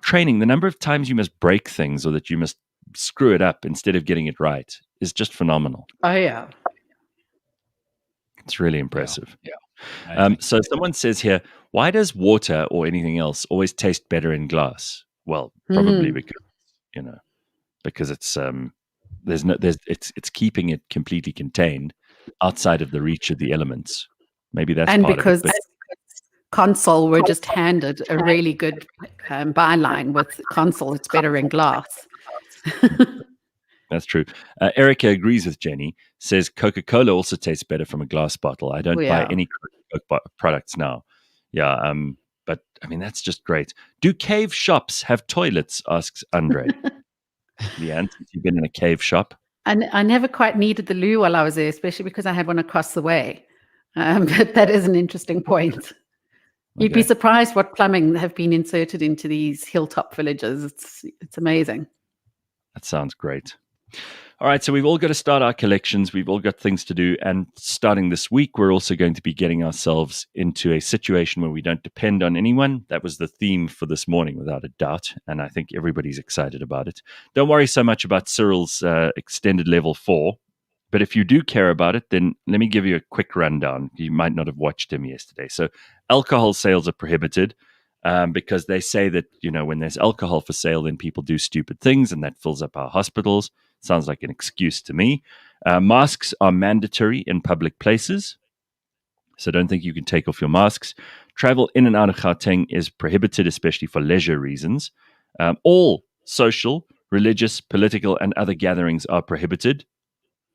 training, the number of times you must break things or that you must screw it up instead of getting it right is just phenomenal. Oh yeah, it's really impressive. So someone says here, why does water or anything else always taste better in glass? Well, probably because it's it's keeping it completely contained outside of the reach of the elements. Maybe that's and part because of it, Console were just handed a really good byline with Console. It's better in glass. That's true. Erica agrees with Jenny, says Coca-Cola also tastes better from a glass bottle. I don't buy any Coke products now. Yeah, but I mean, that's just great. Do cave shops have toilets? Asks Andre. Leigh-Ann, since you've been in a cave shop. I never quite needed the loo while I was there, especially because I had one across the way. But that is an interesting point. You'd be surprised what plumbing have been inserted into these hilltop villages. It's amazing. That sounds great. All right, so we've all got to start our collections. We've all got things to do. And starting this week, we're also going to be getting ourselves into a situation where we don't depend on anyone. That was the theme for this morning, without a doubt. And I think everybody's excited about it. Don't worry so much about Cyril's extended level 4. But if you do care about it, then let me give you a quick rundown. You might not have watched him yesterday. So alcohol sales are prohibited. Because they say that, when there's alcohol for sale, then people do stupid things, and that fills up our hospitals. Sounds like an excuse to me. Masks are mandatory in public places, so don't think you can take off your masks. Travel in and out of Gauteng is prohibited, especially for leisure reasons. All social, religious, political, and other gatherings are prohibited.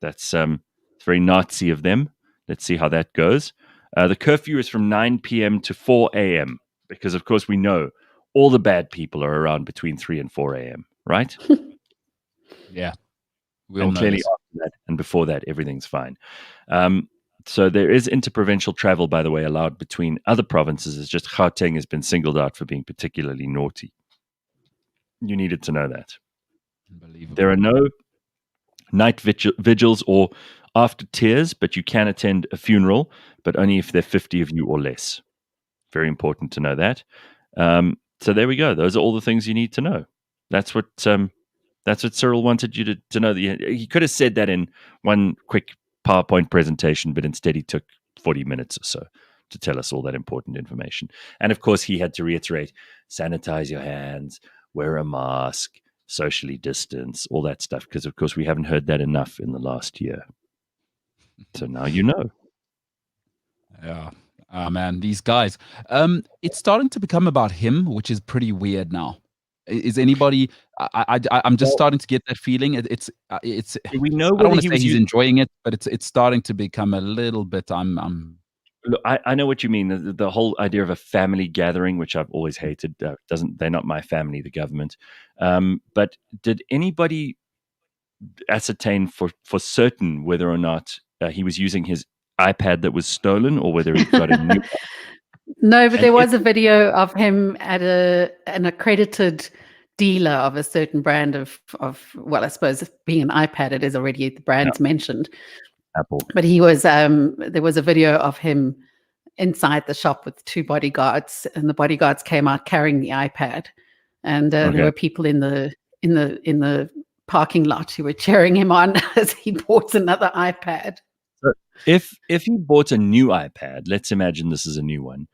That's very Nazi of them. Let's see how that goes. The curfew is from 9 p.m. to 4 a.m., because, of course, we know all the bad people are around between 3 and 4 a.m., right? Yeah. And clearly after that and before that, everything's fine. So there is interprovincial travel, by the way, allowed between other provinces. It's just Gauteng has been singled out for being particularly naughty. You needed to know that. Unbelievable. There are no night vigils or after tears, but you can attend a funeral, but only if there are 50 of you or less. Very important to know that. So there we go. Those are all the things you need to know. That's what Cyril wanted you to know. He could have said that in one quick PowerPoint presentation, but instead he took 40 minutes or so to tell us all that important information. And of course, he had to reiterate, sanitize your hands, wear a mask, socially distance, all that stuff, because of course we haven't heard that enough in the last year. So now you know. Yeah. Man, these guys. It's starting to become about him, which is pretty weird now. Is anybody? I'm just starting to get that feeling. It's. We know. I don't want to say he's enjoying it, but it's starting to become a little bit. Look, I know what you mean. The whole idea of a family gathering, which I've always hated. They're not my family, the government. But did anybody ascertain for certain whether or not he was using his iPad that was stolen, or whether he got a new? No, but there was a video of him at an accredited dealer of a certain brand of well, I suppose being an iPad, it is already the brand's mentioned. Apple. But he was there was a video of him inside the shop with 2 bodyguards, and the bodyguards came out carrying the iPad, and there were people in the parking lot who were cheering him on as he bought another iPad. So if he bought a new iPad, let's imagine this is a new one,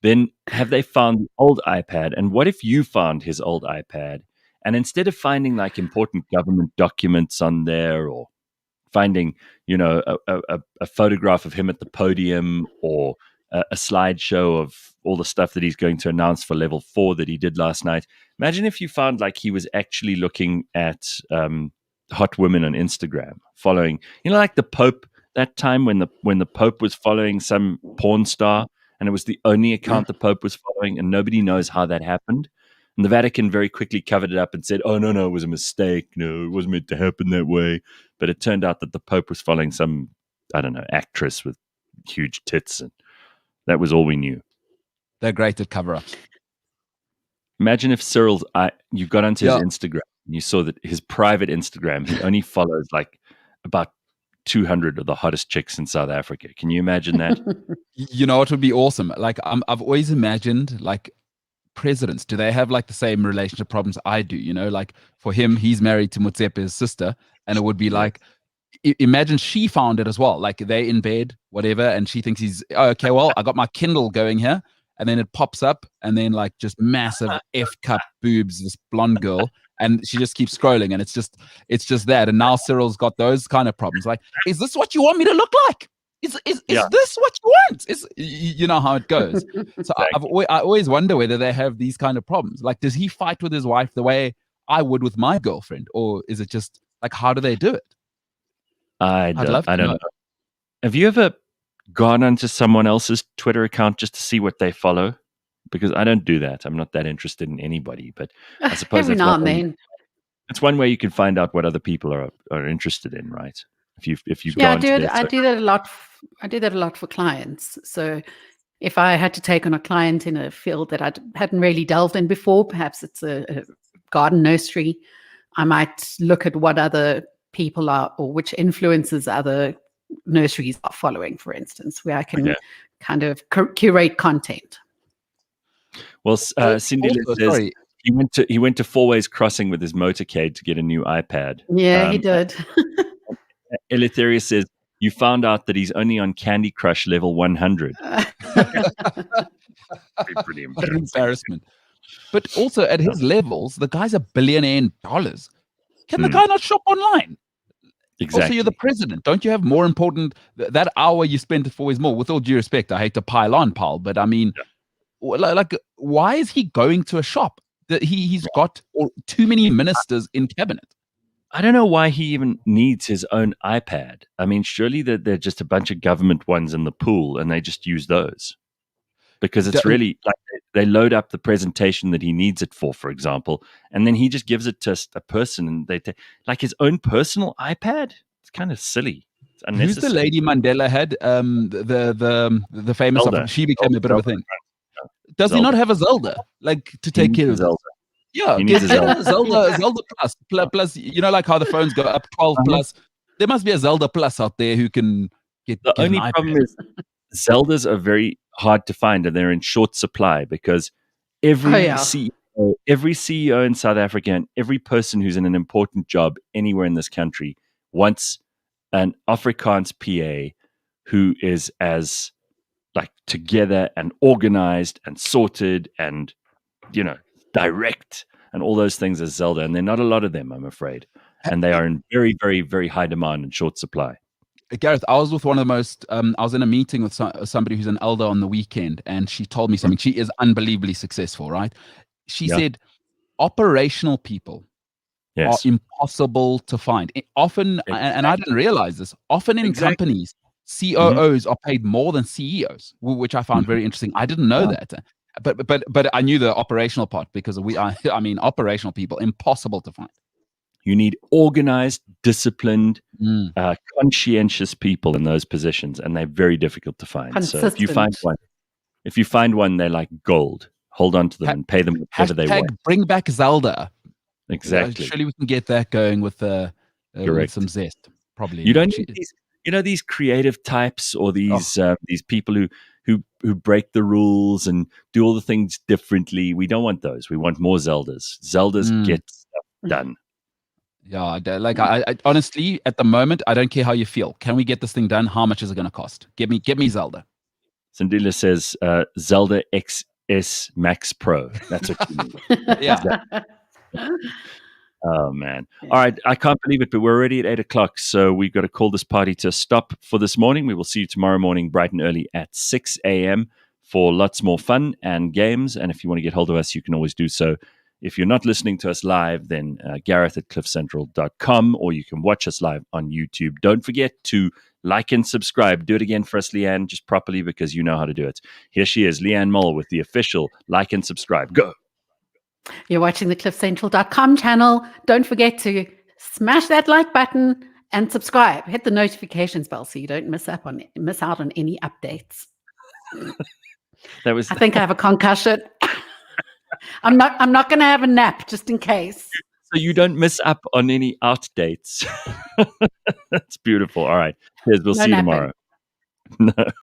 then have they found the old iPad? And what if you found his old iPad, and instead of finding like important government documents on there, or finding, a photograph of him at the podium, or a slideshow of all the stuff that he's going to announce for level 4 that he did last night. Imagine if you found like he was actually looking at hot women on Instagram, following, like the Pope that time when the Pope was following some porn star, and it was the only account the Pope was following, and nobody knows how that happened. And the Vatican very quickly covered it up and said, oh, no, it was a mistake. No, it wasn't meant to happen that way. But it turned out that the Pope was following some, I don't know, actress with huge tits. And that was all we knew. They're great at cover-ups. Imagine if Cyril's, you got onto his Instagram and you saw that his private Instagram, he only follows like about 200 of the hottest chicks in South Africa. Can you imagine that? You know, it would be awesome. Like I've always imagined, like, presidents, do they have like the same relationship problems I do? Like for him, he's married to Motsepe's sister, and it would be like, imagine she found it as well. Like they're in bed, whatever, and she thinks he's okay. Well, I got my Kindle going here, and then it pops up, and then like just massive F-cup boobs, this blonde girl, and she just keeps scrolling, and it's just that. And now Cyril's got those kind of problems. Like, is this what you want me to look like? Is this what you want? You know how it goes. So I always wonder whether they have these kind of problems. Like, does he fight with his wife the way I would with my girlfriend, or is it just like, how do they do it? I don't know. Have you ever gone onto someone else's Twitter account just to see what they follow? Because I don't do that. I'm not that interested in anybody. But I suppose every now and then. It's one way you can find out what other people are interested in, right? If you I do that a lot. I do that a lot for clients. So if I had to take on a client in a field that I hadn't really delved in before, perhaps it's a garden nursery, I might look at what other people are, or which influences other nurseries are following, for instance, where I can kind of curate content. Well, Cindy says he went to Four Ways Crossing with his motorcade to get a new iPad. Yeah, he did. Eleutheria says, you found out that he's only on Candy Crush level 100. Pretty embarrassment. But also at his levels, the guy's a billionaire in dollars. Can the guy not shop online? Exactly. Also, you're the president. Don't you have more important, that hour you spent at 4 Ways More, with all due respect, I hate to pile on, Paul, but I mean, like, why is he going to a shop? He's got too many ministers in cabinet. I don't know why he even needs his own iPad. I mean, surely they're just a bunch of government ones in the pool, and they just use those. Because it's really like they load up the presentation that he needs it for example, and then he just gives it to a person, and they take like his own personal iPad. It's kind of silly. Who's the lady Mandela had? The famous Zelda. she became a bit of a thing. Does he Zelda. not have a Zelda to take care of Zelda? Yeah, He needs a Zelda plus. You know, like how the phones go up 12 plus. There must be a Zelda plus out there who can get. The only problem is Zeldas are very hard to find, and they're in short supply because every CEO in South Africa and every person who's in an important job anywhere in this country wants an Afrikaans PA who is as like together and organized and sorted and direct and all those things as Zelda, and there are not a lot of them, I'm afraid, and they are in very, very, very high demand and short supply. Gareth, I was with one of the most. I was in a meeting with somebody who's an elder on the weekend, and she told me something. She is unbelievably successful, right? She said, operational people are impossible to find. Often, and I didn't realize this. Often in companies, COOs are paid more than CEOs, which I found very interesting. I didn't know that. But I knew the operational part because operational people, impossible to find. You need organized, disciplined, conscientious people in those positions, and they're very difficult to find. Consistent. So if you find one, they're like gold. Hold on to them and pay them whatever they want. Bring back Zelda. Exactly. Surely we can get that going with some zest. Probably. You don't need these creative types or these people who break the rules and do all the things differently. We don't want those. We want more Zeldas. Zeldas get stuff done. Yeah, I honestly, at the moment, I don't care how you feel. Can we get this thing done? How much is it going to cost? Get me Zelda. Sandila says Zelda XS Max Pro. That's what you need. Yeah. Oh man! All right, I can't believe it, but we're already at 8:00, so we've got to call this party to a stop for this morning. We will see you tomorrow morning, bright and early at 6 a.m. for lots more fun and games. And if you want to get hold of us, you can always do so. If you're not listening to us live, then Gareth at cliffcentral.com, or you can watch us live on YouTube. Don't forget to like and subscribe. Do it again for us, Leigh-Ann, just properly because you know how to do it. Here she is, Leigh-Ann Mole with the official like and subscribe. Go. You're watching the cliffcentral.com channel. Don't forget to smash that like button and subscribe. Hit the notifications bell so you don't miss out on any updates. I think I have a concussion. I'm not going to have a nap just in case. So you don't miss up on any out dates. That's beautiful. All right. We'll see you tomorrow. No.